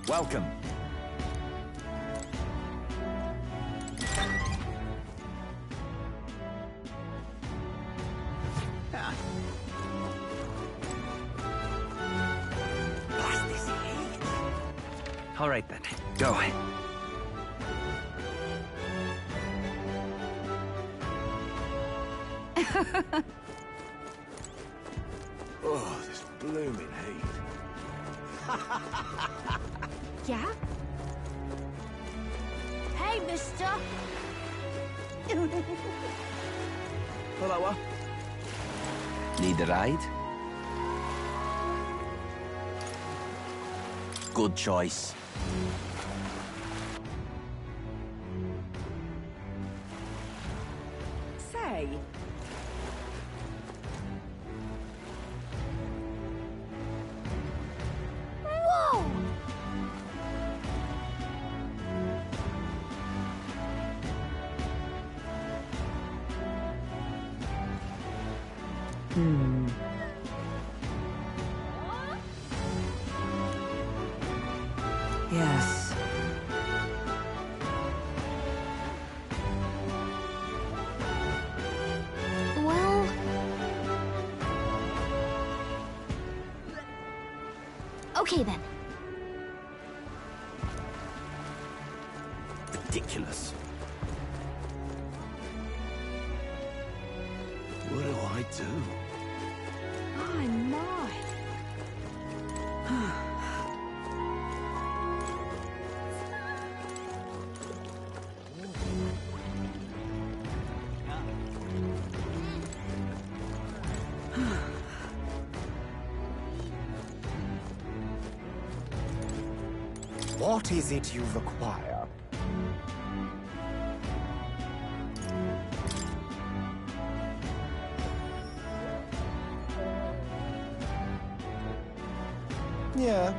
Welcome. Blast this heat. All right then, go. Oh, this blooming heat. Yeah? Hey, mister! Hello, Need a ride? Good choice. Say, Whoa! yes. Well... Okay then. Ridiculous. what do I do? My, my. What is it you require? Yeah.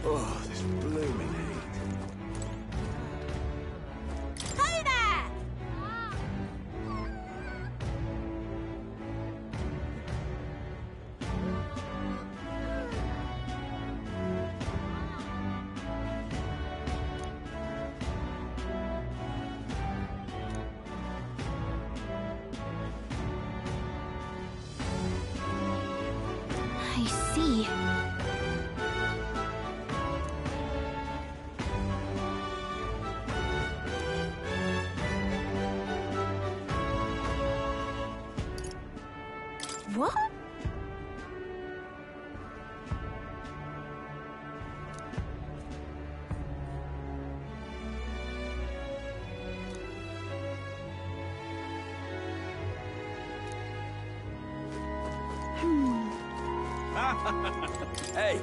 Oh, this blooming heat. Hey there! I see. What? Hey!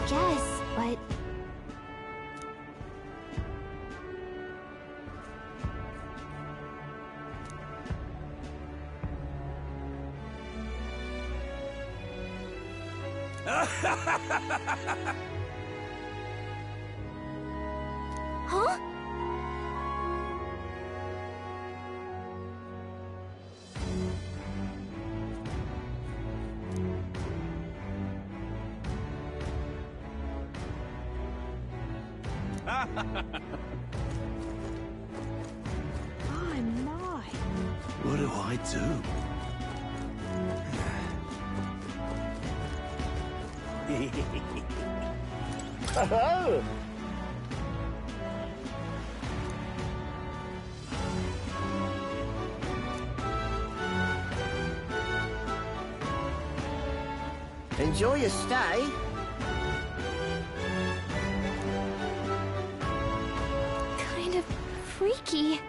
guess, but... Huh? My, my. What do I do? Enjoy your stay. Kind of freaky.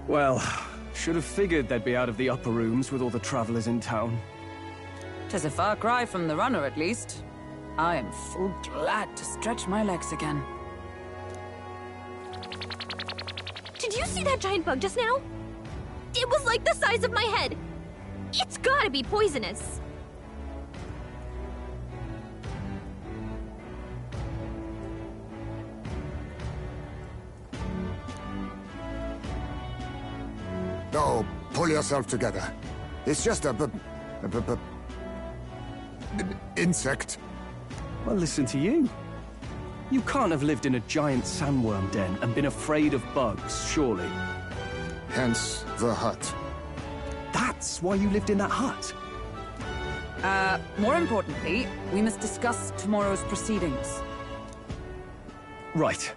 Well, should have figured they'd be out of the upper rooms with all the travelers in town. 'Tis a far cry from the runner, at least. I am full glad to stretch my legs again. Did you see that giant bug just now? It was like the size of my head. It's gotta be poisonous. Oh, pull yourself together. It's just insect. Well, listen to you. You can't have lived in a giant sandworm den and been afraid of bugs, surely. Hence the hut. That's why you lived in that hut? More importantly, we must discuss tomorrow's proceedings. Right.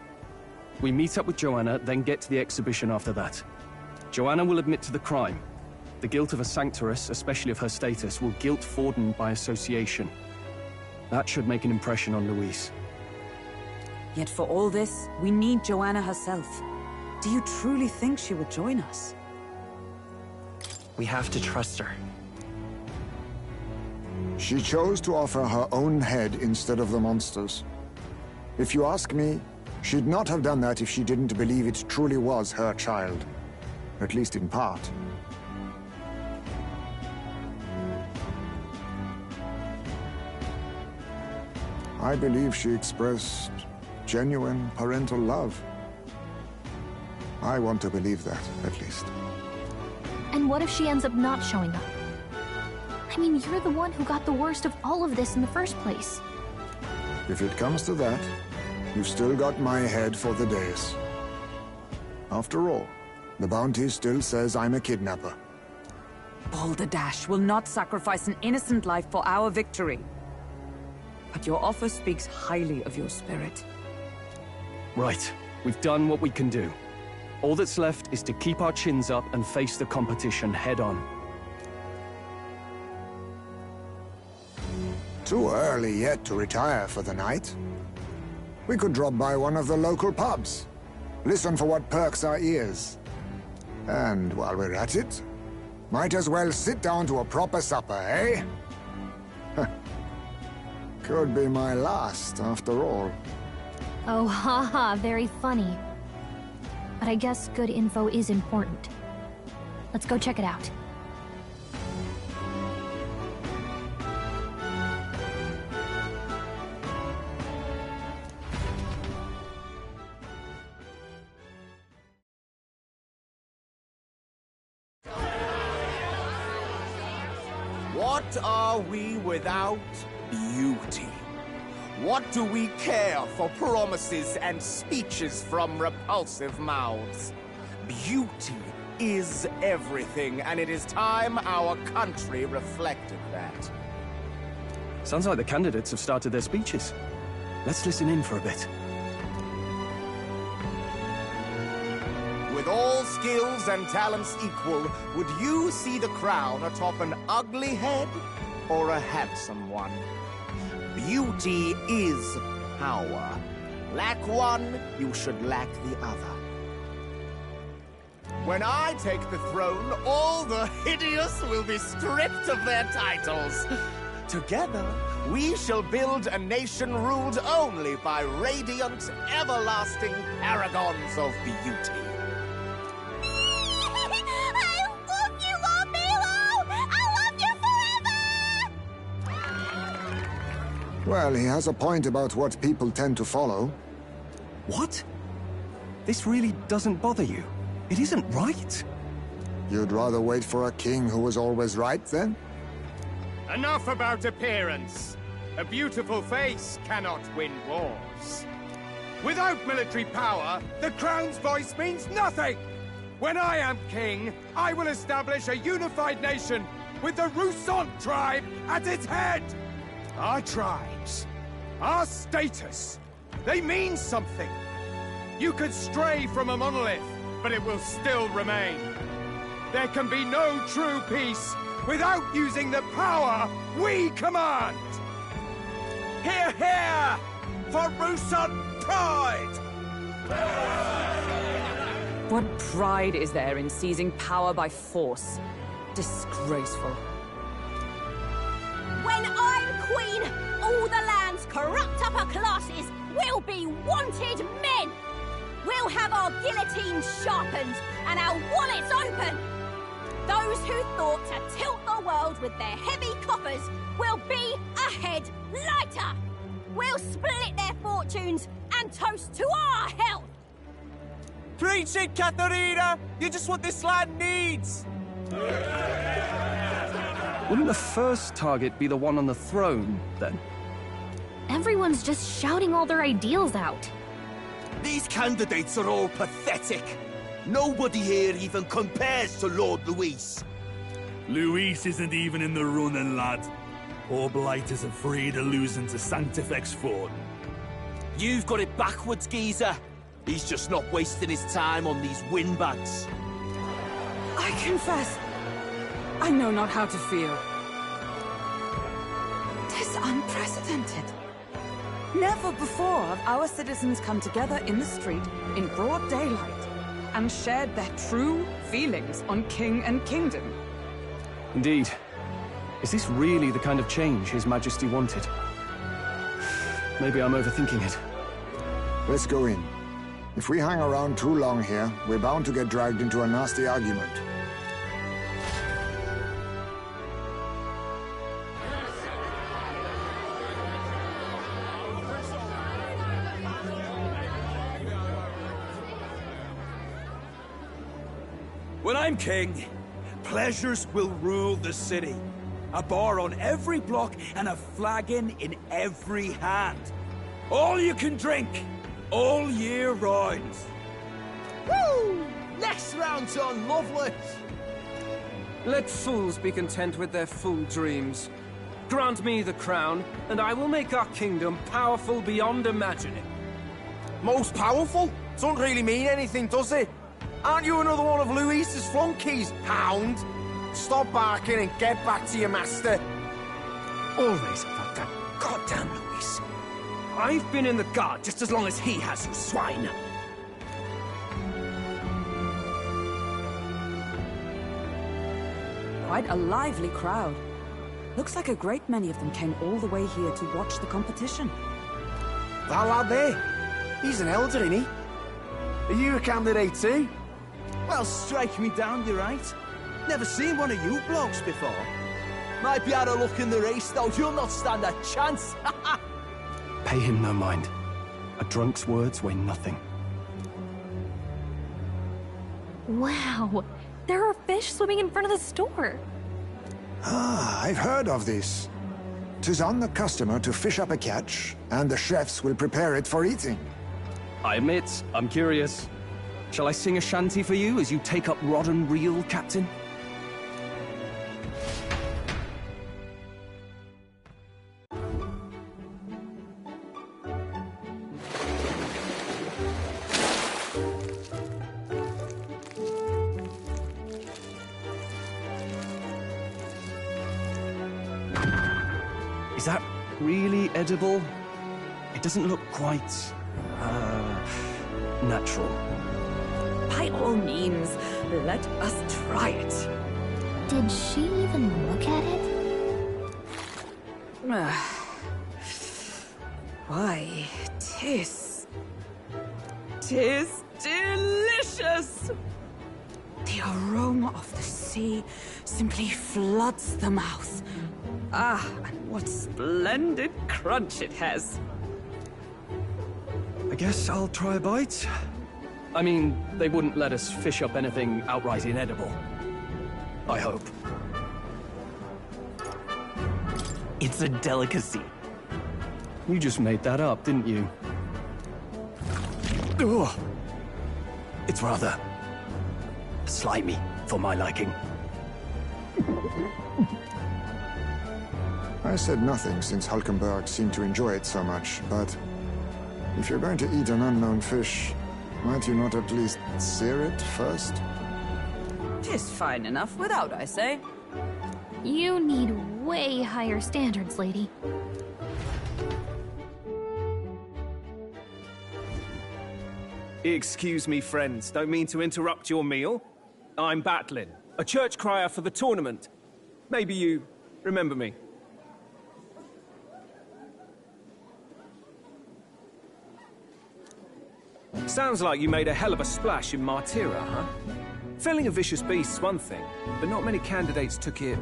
We meet up with Joanna, then get to the exhibition after that. Joanna will admit to the crime. The guilt of a sanctoress, especially of her status, will guilt Forden by association. That should make an impression on Louise. Yet for all this, we need Joanna herself. Do you truly think she will join us? We have to trust her. She chose to offer her own head instead of the monster's. If you ask me, she'd not have done that if she didn't believe it truly was her child. At least in part. I believe she expressed genuine parental love. I want to believe that, at least. And what if she ends up not showing up? I mean, you're the one who got the worst of all of this in the first place. If it comes to that, you've still got my head for the days. After all, the bounty still says I'm a kidnapper. Balderdash will not sacrifice an innocent life for our victory. But your offer speaks highly of your spirit. Right. We've done what we can do. All that's left is to keep our chins up and face the competition head-on. Too early yet to retire for the night. We could drop by one of the local pubs. Listen for what perks our ears. And while we're at it, might as well sit down to a proper supper, eh? Could be my last, after all. Oh, haha, very funny. But I guess good info is important. Let's go check it out. What are we without beauty? What do we care for promises and speeches from repulsive mouths? Beauty is everything, and it is time our country reflected that. Sounds like the candidates have started their speeches. Let's listen in for a bit. With all skills and talents equal, would you see the crown atop an ugly head or a handsome one? Beauty is power. Lack one, you should lack the other. When I take the throne, all the hideous will be stripped of their titles. Together, we shall build a nation ruled only by radiant, everlasting paragons of beauty. I love you, Lord Milo! I love you forever! Well, he has a point about what people tend to follow. What? This really doesn't bother you? It isn't right. You'd rather wait for a king who was always right, then? Enough about appearance. A beautiful face cannot win wars. Without military power, the crown's voice means nothing! When I am king, I will establish a unified nation with the Roussan tribe at its head! Our tribes, our status, they mean something. You could stray from a monolith, but it will still remain. There can be no true peace without using the power we command! Hear, hear! For Roussan pride! What pride is there in seizing power by force? Disgraceful. When I'm queen, all the land's corrupt upper classes will be wanted men! We'll have our guillotines sharpened and our wallets open! Those who thought to tilt the world with their heavy coffers will be a head lighter! We'll split their fortunes and toast to our health! Preach it, Katharina! You're just what this land needs! Wouldn't the first target be the one on the throne, then? Everyone's just shouting all their ideals out. These candidates are all pathetic. Nobody here even compares to Lord Luis. Luis isn't even in the running, lad. Poor Blight is afraid of losing to Sanctifex Ford. You've got it backwards, geezer. He's just not wasting his time on these windbags. I confess, I know not how to feel. 'Tis unprecedented. Never before have our citizens come together in the street in broad daylight and shared their true feelings on king and kingdom. Indeed. Is this really the kind of change His Majesty wanted? Maybe I'm overthinking it. Let's go in. If we hang around too long here, we're bound to get dragged into a nasty argument. When I'm king, pleasures will rule the city. A bar on every block and a flagon in every hand. All you can drink, all year round. Woo! Next round's on, lovely. Let fools be content with their fool dreams. Grant me the crown, and I will make our kingdom powerful beyond imagining. Most powerful? Doesn't really mean anything, does it? Aren't you another one of Luis's flunkies, hound? Stop barking and get back to your master. Always about that goddamn Luis. I've been in the guard just as long as he has, you swine. Quite a lively crowd. Looks like a great many of them came all the way here to watch the competition. That lad there, he's an elder, isn't he? Are you a candidate too? Well, strike me down, you're right. Never seen one of you blokes before. Might be out of luck in the race, though. You'll not stand a chance. Pay him no mind. A drunk's words weigh nothing. Wow, there are fish swimming in front of the store. Ah, I've heard of this. 'Tis on the customer to fish up a catch, and the chefs will prepare it for eating. I admit, I'm curious. Shall I sing a shanty for you as you take up rod and reel, Captain? Is that really edible? It doesn't look quite... natural. By all means, let us try it. Did she even look at it? Why, tis delicious! The aroma of the sea simply floods the mouth. Ah, and what splendid crunch it has. I guess I'll try a bite. I mean, they wouldn't let us fish up anything outright inedible. I hope. It's a delicacy. You just made that up, didn't you? Ugh. It's rather slimy for my liking. I said nothing since Hulkenberg seemed to enjoy it so much, but if you're going to eat an unknown fish, might you not at least sear it first? 'Tis fine enough without, I say. You need way higher standards, lady. Excuse me, friends. Don't mean to interrupt your meal. I'm Batlin, a church crier for the tournament. Maybe you remember me. Sounds like you made a hell of a splash in Martira, huh? Felling a vicious beast's one thing, but not many candidates took it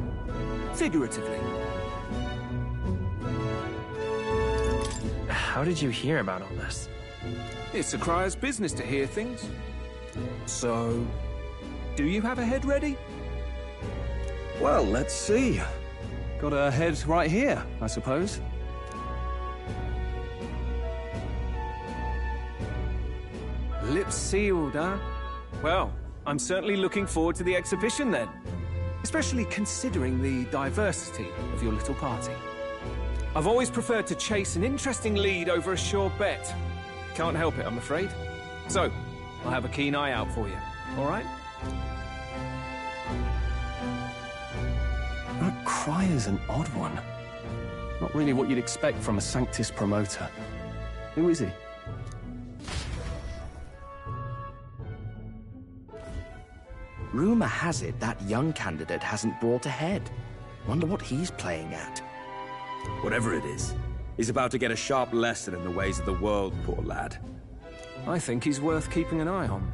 figuratively. How did you hear about all this? It's a crier's business to hear things. So, do you have a head ready? Well, let's see. Got a head right here, I suppose. Lips sealed, huh? Well, I'm certainly looking forward to the exhibition then. Especially considering the diversity of your little party. I've always preferred to chase an interesting lead over a sure bet. Can't help it, I'm afraid. So, I'll have a keen eye out for you, all right? That crier's an odd one. Not really what you'd expect from a Sanctus promoter. Who is he? Rumor has it that young candidate hasn't brought ahead. Wonder what he's playing at. Whatever it is, he's about to get a sharp lesson in the ways of the world, poor lad. I think he's worth keeping an eye on.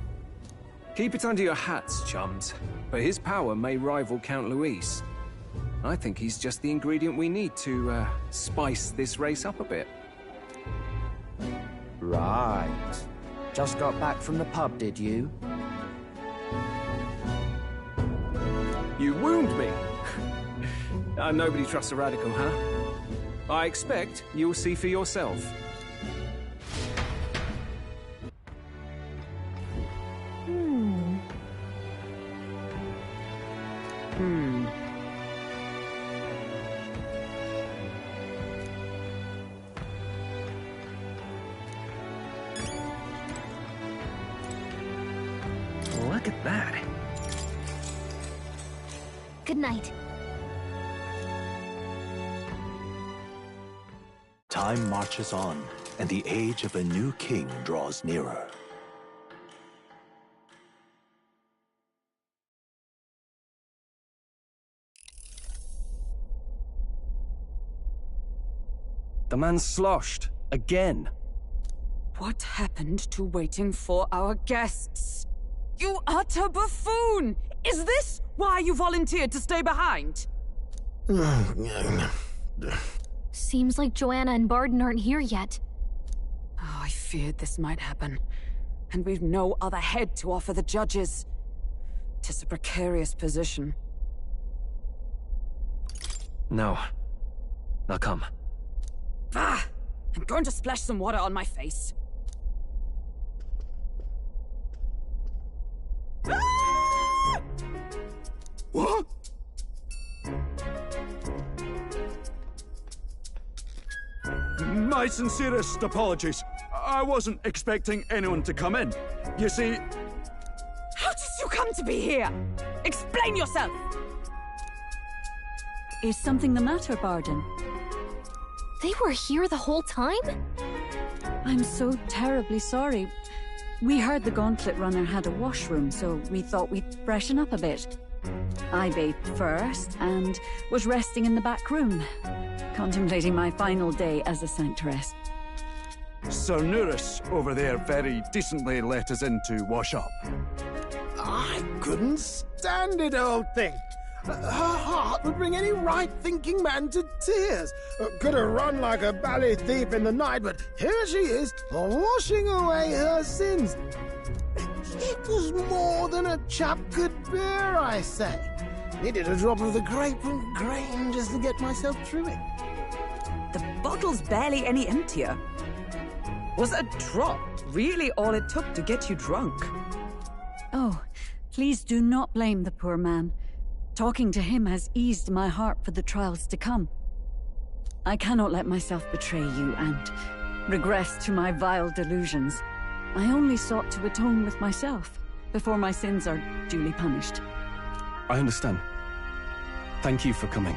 Keep it under your hats, chums, but his power may rival Count Luis. I think he's just the ingredient we need to, spice this race up a bit. Right. Just got back from the pub, did you? You wound me! Nobody trusts a radical, huh? I expect you'll see for yourself. Look at that. Good night. Time marches on, and the age of a new king draws nearer. The man's sloshed. Again. What happened to waiting for our guests? You utter buffoon! Is this why you volunteered to stay behind? Seems like Joanna and Barden aren't here yet. Oh, I feared this might happen. And we've no other head to offer the judges. 'Tis a precarious position. No. Now come. Ah! I'm going to splash some water on my face. Ah! What? My sincerest apologies. I wasn't expecting anyone to come in. You see... How did you come to be here? Explain yourself! Is something the matter, Barden? They were here the whole time? I'm so terribly sorry. We heard the Gauntlet Runner had a washroom, so we thought we'd freshen up a bit. I bathed first and was resting in the back room, contemplating my final day as a Sanctress. Sir Nuris over there very decently let us in to wash up. I couldn't stand it, old thing. Her heart would bring any right-thinking man to tears. Could have run like a ballet thief in the night, but here she is, washing away her sins. It was more than a chap could bear, I say. Needed a drop of the grape and grain just to get myself through it. The bottle's barely any emptier. Was a drop really all it took to get you drunk? Oh, please do not blame the poor man. Talking to him has eased my heart for the trials to come. I cannot let myself betray you and regress to my vile delusions. I only sought to atone with myself before my sins are duly punished. I understand. Thank you for coming.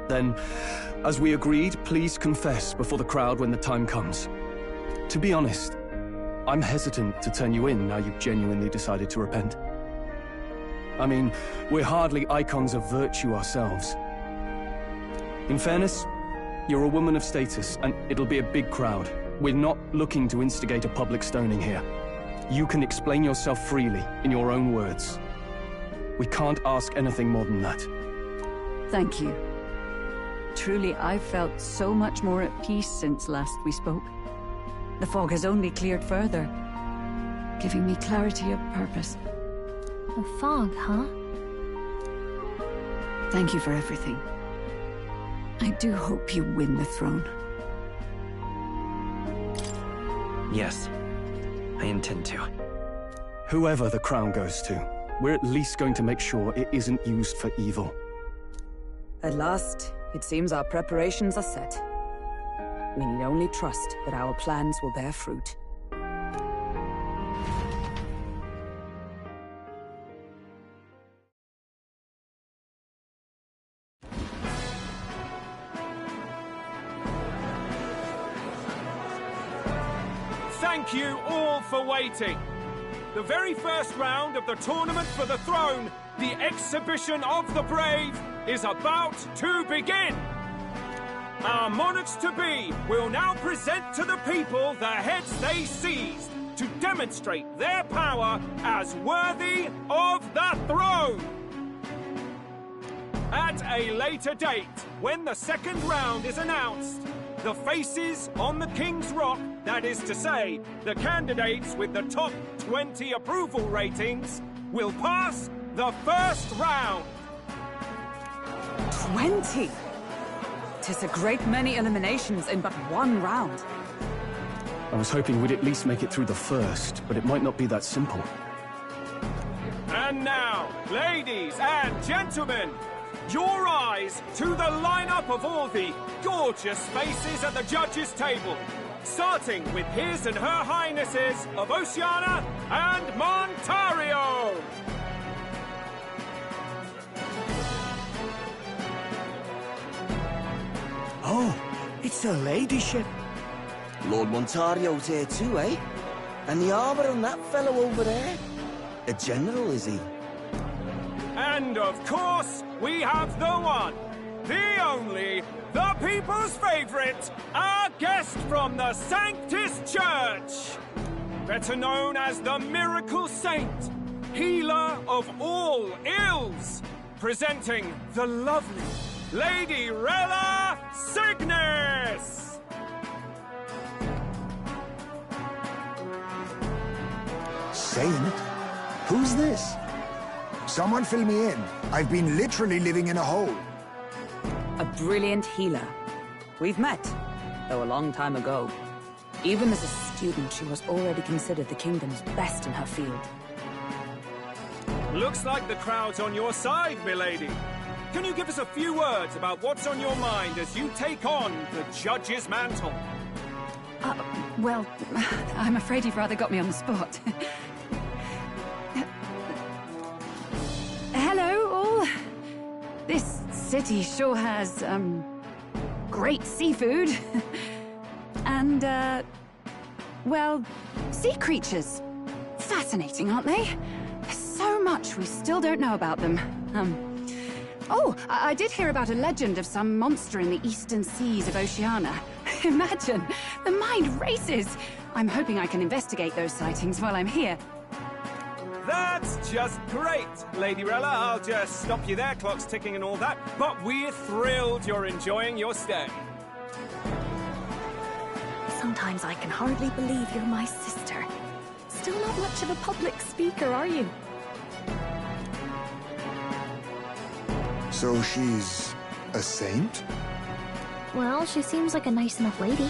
Then, as we agreed, please confess before the crowd when the time comes. To be honest, I'm hesitant to turn you in now you've genuinely decided to repent. I mean, we're hardly icons of virtue ourselves. In fairness, you're a woman of status, and it'll be a big crowd. We're not looking to instigate a public stoning here. You can explain yourself freely, in your own words. We can't ask anything more than that. Thank you. Truly, I've felt so much more at peace since last we spoke. The fog has only cleared further, giving me clarity of purpose. The fog, huh? Thank you for everything. I do hope you win the throne. Yes, I intend to. Whoever the crown goes to, we're at least going to make sure it isn't used for evil. At last, it seems our preparations are set. We need only trust that our plans will bear fruit. Thank you all for waiting. The very first round of the Tournament for the Throne, the Exhibition of the Brave, is about to begin. Our monarchs-to-be will now present to the people the heads they seized to demonstrate their power as worthy of the throne. At a later date, when the second round is announced, the faces on the King's Rock, that is to say, the candidates with the top 20 approval ratings, will pass the first round. 20? 'Tis a great many eliminations in but one round. I was hoping we'd at least make it through the first, but it might not be that simple. And now, ladies and gentlemen, your eyes to the lineup of all the gorgeous faces at the judges' table, starting with His and Her Highnesses of Oceania and Montario. Oh, it's her ladyship. Lord Montario's here too, eh? And the armour on that fellow over there? A general, is he? And of course, we have the one, the only, the people's favourite, our guest from the Sanctus Church. Better known as the Miracle Saint, healer of all ills, presenting the lovely Lady Rella Cygnus! Saint? Who's this? Someone fill me in. I've been literally living in a hole. A brilliant healer. We've met, though a long time ago. Even as a student, she was already considered the kingdom's best in her field. Looks like the crowd's on your side, milady. Can you give us a few words about what's on your mind as you take on the judge's mantle? Well, I'm afraid you've rather got me on the spot. Hello, all. This city sure has, great seafood. And, Well, sea creatures. Fascinating, aren't they? There's so much we still don't know about them. I did hear about a legend of some monster in the eastern seas of Oceania. Imagine, the mind races. I'm hoping I can investigate those sightings while I'm here. That's just great, Lady Rella. I'll just stop you there, clock's ticking and all that. But we're thrilled you're enjoying your stay. Sometimes I can hardly believe you're my sister. Still not much of a public speaker, are you? So she's a saint? Well, she seems like a nice enough lady.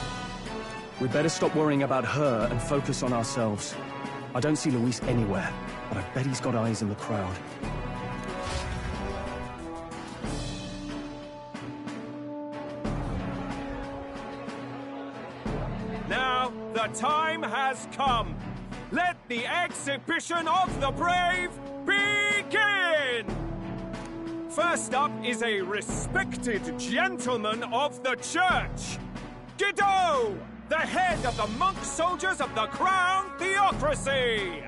We'd better stop worrying about her and focus on ourselves. I don't see Luis anywhere, but I bet he's got eyes in the crowd. Now, the time has come. Let the exhibition of the brave begin! First up is a respected gentleman of the church, Guido, the head of the monk soldiers of the Crown Theocracy!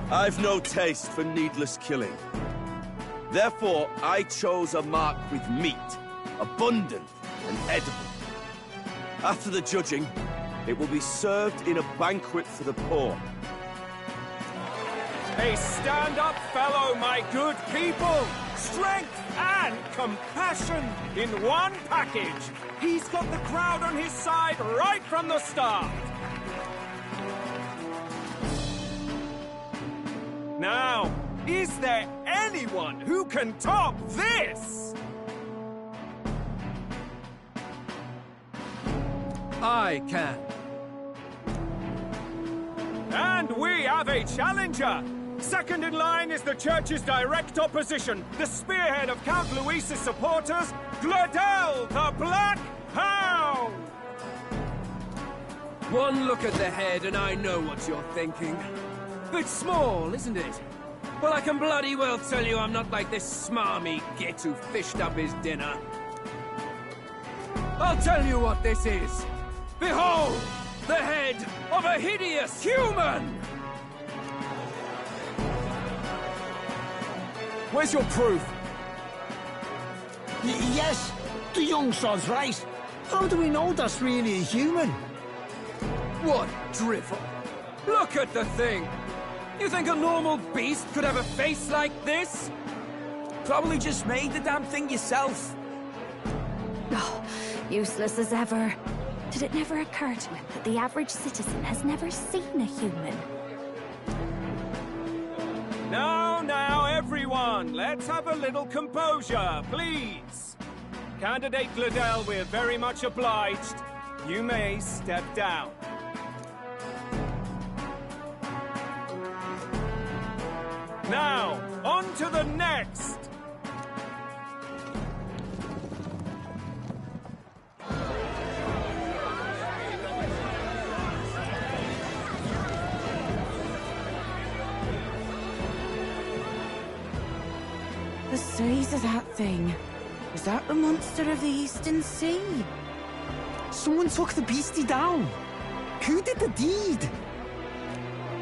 I've no taste for needless killing. Therefore, I chose a mark with meat, abundant and edible. After the judging, it will be served in a banquet for the poor. A stand-up fellow, my good people! Strength and compassion in one package! He's got the crowd on his side right from the start! Now, is there anyone who can top this? I can. And we have a challenger! Second in line is the church's direct opposition, the spearhead of Count Luis's supporters, Gladel the Black Hound! One look at the head and I know what you're thinking. Bit small, isn't it? Well, I can bloody well tell you I'm not like this smarmy git who fished up his dinner. I'll tell you what this is. Behold, the head of a hideous human! Where's your proof? Yes, the young sod's right. How do we know that's really a human? What drivel? Look at the thing! You think a normal beast could have a face like this? Probably just made the damn thing yourself. Oh, useless as ever. Did it never occur to him that the average citizen has never seen a human? Now, everyone, let's have a little composure, please. Candidate Gladel, we're very much obliged. You may step down. Now, on to the next! The size of that thing. Is that the monster of the Eastern Sea? Someone took the beastie down. Who did the deed?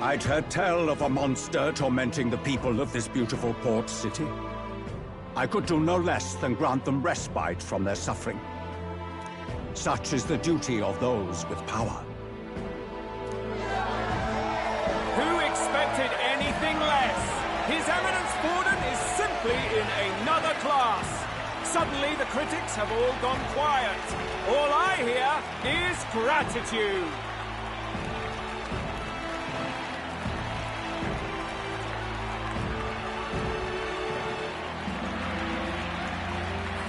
I'd heard tell of a monster tormenting the people of this beautiful port city. I could do no less than grant them respite from their suffering. Such is the duty of those with power. Who expected anything less? His Eminence Borden is simply in another class. Suddenly the critics have all gone quiet. All I hear is gratitude.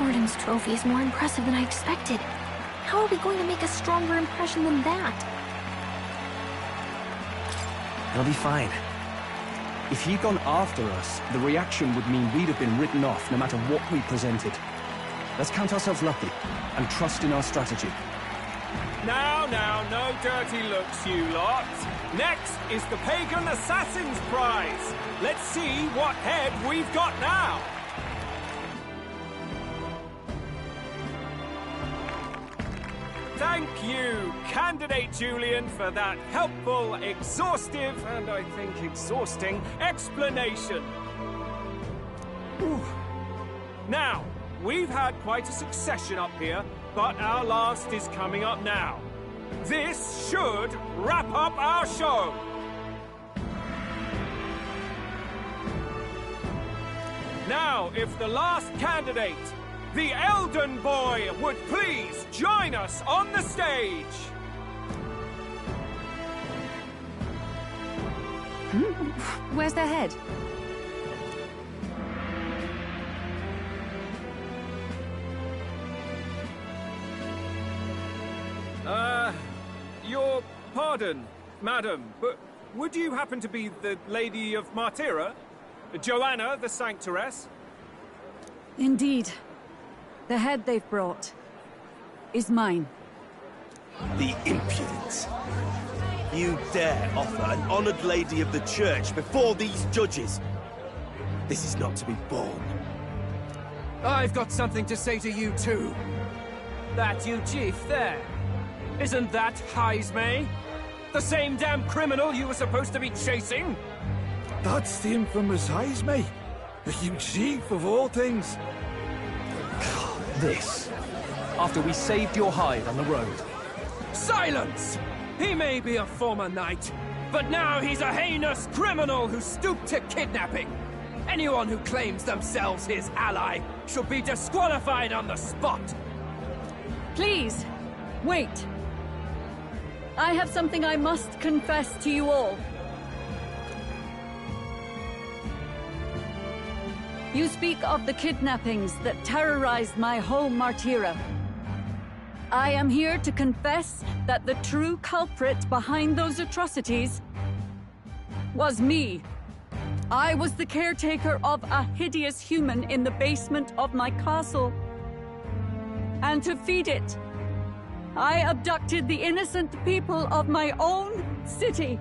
Borden's trophy is more impressive than I expected. How are we going to make a stronger impression than that? It'll be fine. If he'd gone after us, the reaction would mean we'd have been written off no matter what we presented. Let's count ourselves lucky and trust in our strategy. Now, no dirty looks, you lot. Next is the Pagan Assassin's Prize. Let's see what head we've got now. Thank you, Candidate Julian, for that helpful, exhaustive, and I think exhausting explanation. Whew. Now, we've had quite a succession up here, but our last is coming up now. This should wrap up our show. Now, if the last candidate, the Elden Boy, would please join us on the stage. Where's their head? Your pardon, madam, but would you happen to be the Lady of Martyra? Joanna, the Sanctoress? Indeed. The head they've brought is mine. The impudence. You dare offer an honored lady of the church before these judges? This is not to be borne. I've got something to say to you too. That you chief there? Isn't that Heismay? The same damn criminal you were supposed to be chasing? That's the infamous Heismay. You chief of all things. This. After we saved your hide on the road. Silence! He may be a former knight, but now he's a heinous criminal who stooped to kidnapping. Anyone who claims themselves his ally should be disqualified on the spot. Please, wait. I have something I must confess to you all. You speak of the kidnappings that terrorized my home, Martyra. I am here to confess that the true culprit behind those atrocities was me. I was the caretaker of a hideous human in the basement of my castle. And to feed it, I abducted the innocent people of my own city.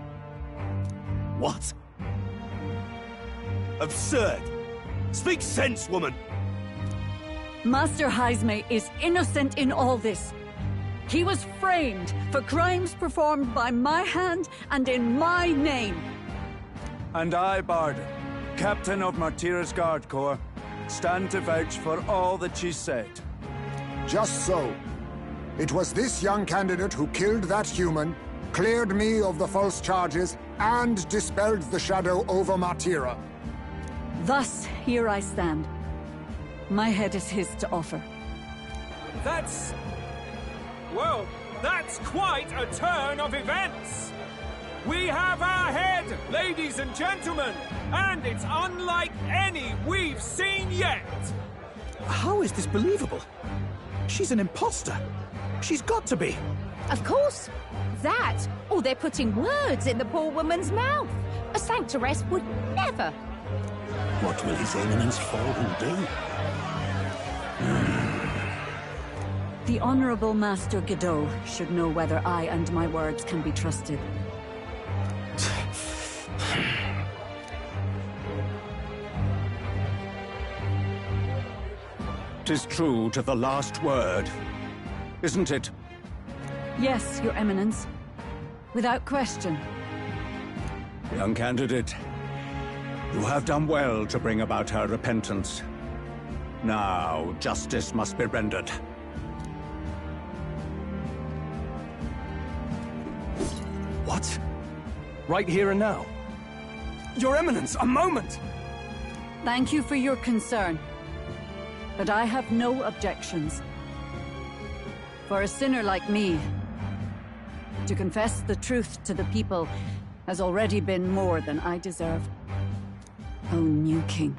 What? Absurd! Speak sense, woman! Master Heismay is innocent in all this. He was framed for crimes performed by my hand and in my name. And I, Barden, Captain of Martyra's Guard Corps, stand to vouch for all that she said. Just so. It was this young candidate who killed that human, cleared me of the false charges, and dispelled the shadow over Martyra. Thus, here I stand. My head is his to offer. That's... well, that's quite a turn of events! We have our head, ladies and gentlemen, and it's unlike any we've seen yet! How is this believable? She's an imposter. She's got to be. Of course. That, or they're putting words in the poor woman's mouth. A Sanctoress would never. What will His Eminence Fallen do? The Honorable Master Godot should know whether I and my words can be trusted. 'Tis true to the last word, isn't it? Yes, Your Eminence. Without question. Young candidate, you have done well to bring about her repentance. Now, justice must be rendered. What? Right here and now? Your Eminence, a moment! Thank you for your concern. But I have no objections. For a sinner like me, to confess the truth to the people has already been more than I deserve. O new king,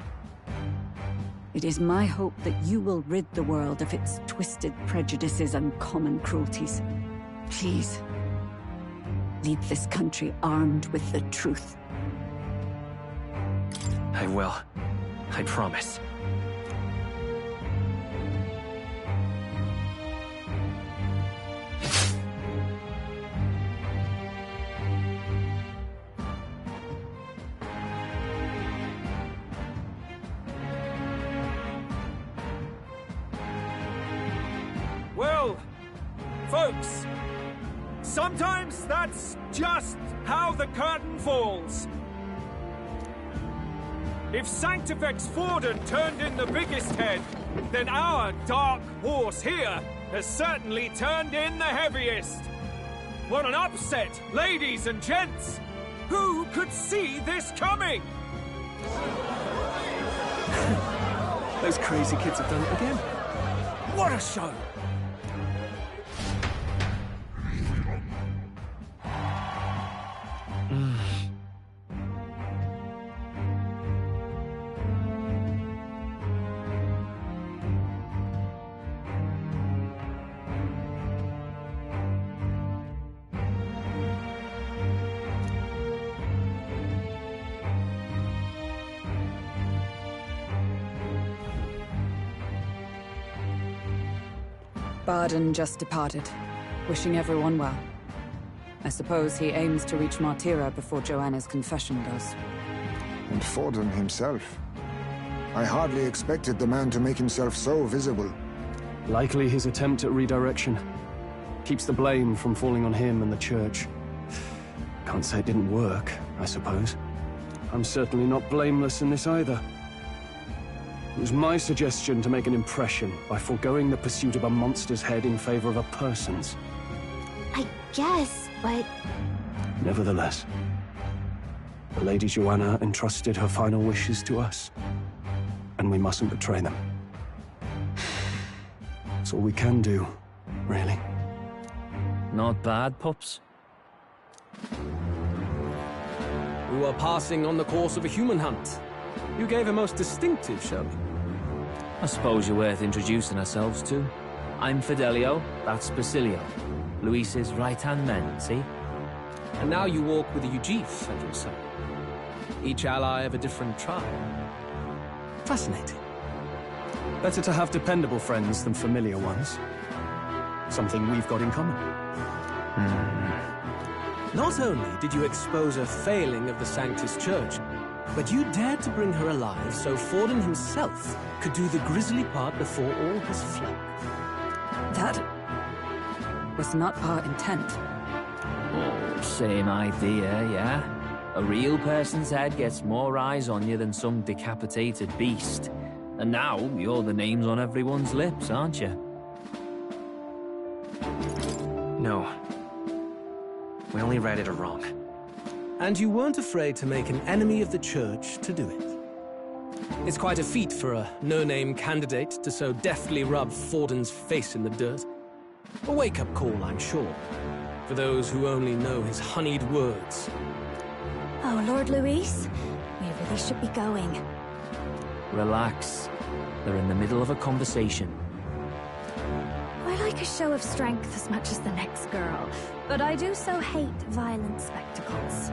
it is my hope that you will rid the world of its twisted prejudices and common cruelties. Please, lead this country armed with the truth. I will. I promise. Well, folks, sometimes that's just how the curtain falls. If Sanctifex Forden turned in the biggest head, then our dark horse here has certainly turned in the heaviest. What an upset, ladies and gents! Who could see this coming? Those crazy kids have done it again. What a show! Barden just departed, wishing everyone well. I suppose he aims to reach Martira before Joanna's confession does. And Forden himself. I hardly expected the man to make himself so visible. Likely his attempt at redirection. Keeps the blame from falling on him and the church. Can't say it didn't work, I suppose. I'm certainly not blameless in this either. It was my suggestion to make an impression by foregoing the pursuit of a monster's head in favor of a person's. I guess, but... Nevertheless, the Lady Joanna entrusted her final wishes to us, and we mustn't betray them. That's all we can do, really. Not bad, pups. We were passing on the course of a human hunt. You gave a most distinctive showing. I suppose you're worth introducing ourselves to. I'm Fidelio, that's Basilio. Luis's right-hand men, see? And now you walk with a Ujif at your side. Each ally of a different tribe. Fascinating. Better to have dependable friends than familiar ones. Something we've got in common. Not only did you expose a failing of the Sanctus Church, but you dared to bring her alive so Forden himself could do the grisly part before all his flock. That was not our intent. Oh, same idea, yeah? A real person's head gets more eyes on you than some decapitated beast. And now, you're the names on everyone's lips, aren't you? No. We only righted a wrong. And you weren't afraid to make an enemy of the church to do it. It's quite a feat for a no-name candidate to so deftly rub Forden's face in the dirt. A wake-up call, I'm sure, for those who only know his honeyed words. Oh, Lord Luis, we really should be going. Relax. They're in the middle of a conversation. I like a show of strength as much as the next girl, but I do so hate violent spectacles.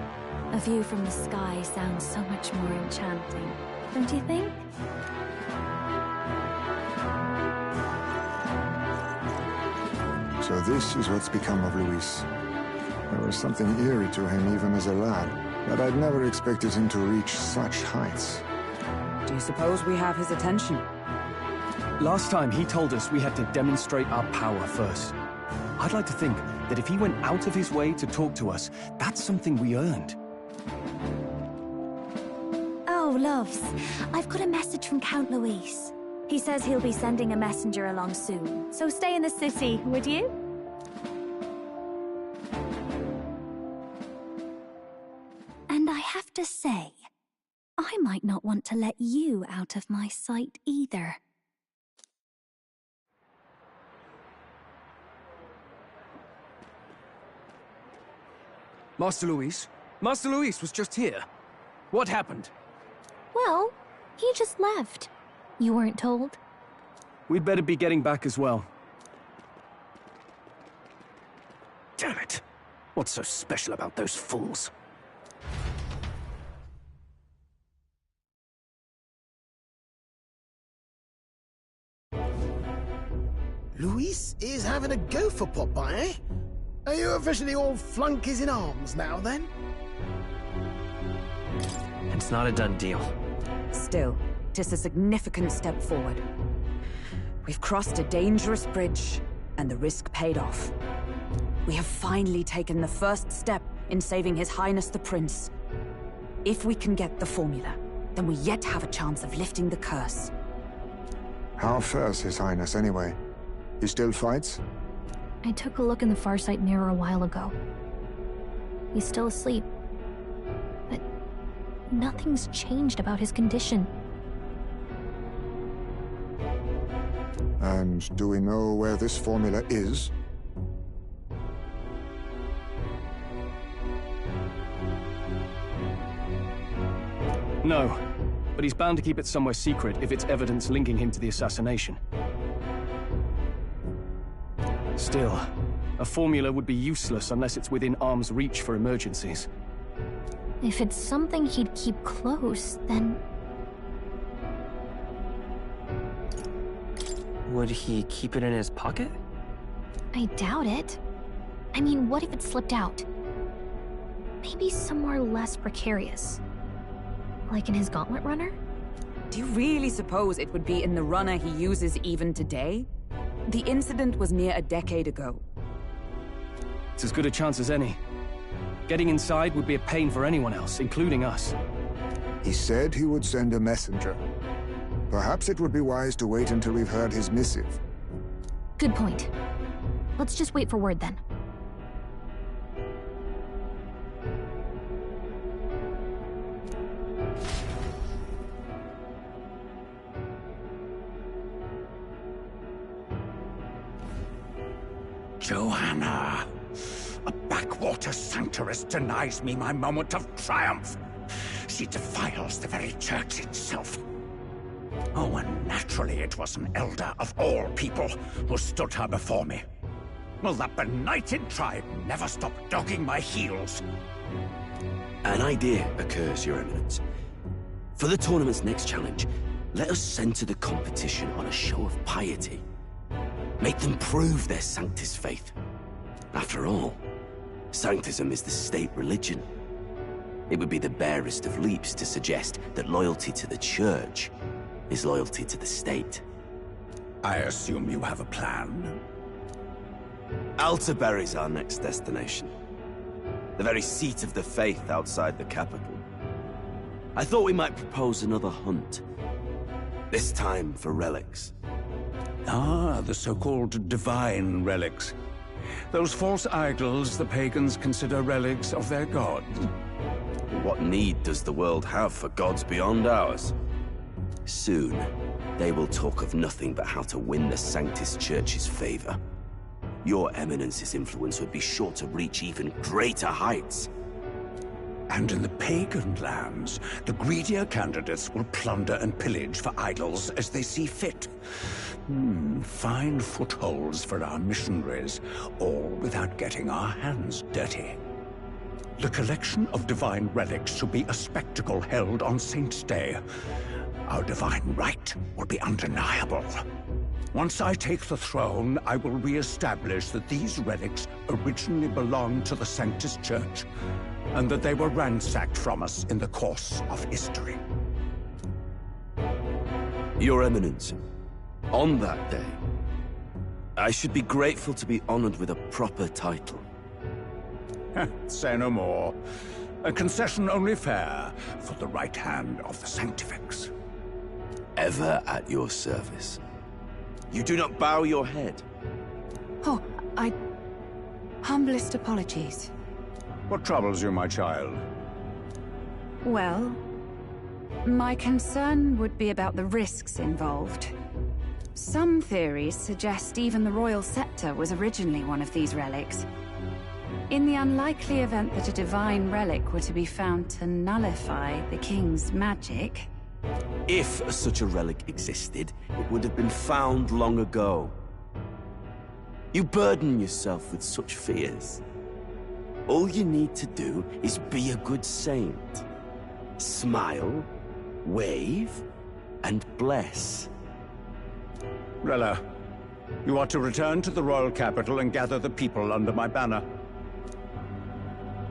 A view from the sky sounds so much more enchanting, don't you think? So this is what's become of Luis. There was something eerie to him even as a lad, but I'd never expected him to reach such heights. Do you suppose we have his attention? Last time he told us we had to demonstrate our power first. I'd like to think that if he went out of his way to talk to us, that's something we earned. Oh, loves, I've got a message from Count Luis. He says he'll be sending a messenger along soon, so stay in the city, would you? And I have to say, I might not want to let you out of my sight either. Master Luis? Master Luis was just here. What happened? Well, he just left. You weren't told? We'd better be getting back as well. Damn it! What's so special about those fools? Luis is having a go for Popeye, eh? Are you officially all flunkies in arms now, then? It's not a done deal. Still, 'tis a significant step forward. We've crossed a dangerous bridge, and the risk paid off. We have finally taken the first step in saving His Highness the Prince. If we can get the formula, then we yet have a chance of lifting the curse. How fares His Highness, anyway? He still fights? I took a look in the Farsight mirror a while ago. He's still asleep. But nothing's changed about his condition. And do we know where this formula is? No, but he's bound to keep it somewhere secret if it's evidence linking him to the assassination. Still, a formula would be useless unless it's within arm's reach for emergencies. If it's something he'd keep close, then... Would he keep it in his pocket? I doubt it. I mean, what if it slipped out? Maybe somewhere less precarious. Like in his gauntlet runner? Do you really suppose it would be in the runner he uses even today? The incident was near a decade ago. It's as good a chance as any. Getting inside would be a pain for anyone else, including us. He said he would send a messenger. Perhaps it would be wise to wait until we've heard his missive. Good point. Let's just wait for word then. Johanna! A backwater sanctuarist denies me my moment of triumph. She defiles the very church itself. Oh, and naturally it was an elder of all people who stood her before me. Will that benighted tribe never stop dogging my heels? An idea occurs, Your Eminence. For the tournament's next challenge, let us center the competition on a show of piety. Make them prove their Sanctus faith. After all, Sanctism is the state religion. It would be the barest of leaps to suggest that loyalty to the Church is loyalty to the state. I assume you have a plan? Altaberry's our next destination. The very seat of the faith outside the capital. I thought we might propose another hunt. This time for relics. Ah, the so-called divine relics. Those false idols the pagans consider relics of their gods. What need does the world have for gods beyond ours? Soon, they will talk of nothing but how to win the Sanctus Church's favor. Your Eminence's influence would be sure to reach even greater heights. And in the pagan lands, the greedier candidates will plunder and pillage for idols as they see fit. Fine footholds for our missionaries, all without getting our hands dirty. The collection of divine relics should be a spectacle held on Saint's Day. Our divine right will be undeniable. Once I take the throne, I will re-establish that these relics originally belonged to the Sanctus Church, and that they were ransacked from us in the course of history. Your Eminence, on that day, I should be grateful to be honored with a proper title. Say no more. A concession only fair for the right hand of the Sanctifex. Ever at your service. You do not bow your head. Oh, humblest apologies. What troubles you, my child? Well, my concern would be about the risks involved. Some theories suggest even the royal scepter was originally one of these relics. In the unlikely event that a divine relic were to be found to nullify the king's magic... If such a relic existed, it would have been found long ago. You burden yourself with such fears. All you need to do is be a good saint. Smile, wave, and bless. Rella, you are to return to the royal capital and gather the people under my banner.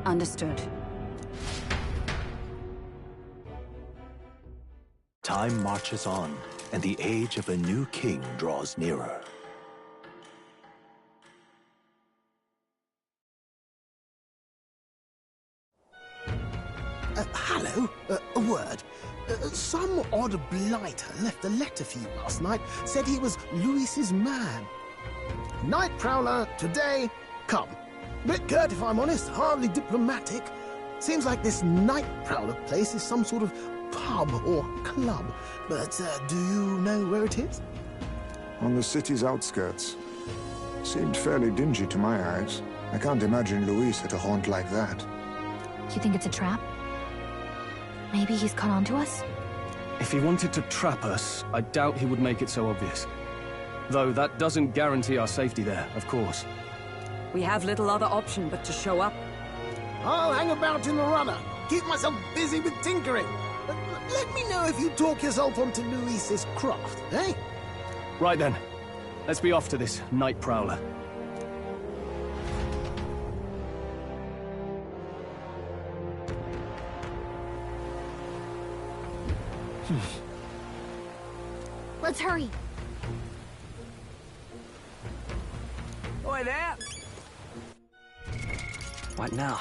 Understood. Time marches on, and the age of a new king draws nearer. Hello. A word. Some odd blighter left a letter for you last night. Said he was Louis's man. Night Prowler, today, come. Bit curt if I'm honest, hardly diplomatic. Seems like this Night Prowler place is some sort of pub or club. But do you know where it is? On the city's outskirts. Seemed fairly dingy to my eyes. I can't imagine Luis at a haunt like that. You think it's a trap? Maybe he's caught on to us? If he wanted to trap us, I doubt he would make it so obvious. Though that doesn't guarantee our safety there, of course. We have little other option but to show up. I'll hang about in the runner. Keep myself busy with tinkering. Let me know if you talk yourself onto Luis's craft, eh? Right then. Let's be off to this Night Prowler. Let's hurry. Oi there! What now?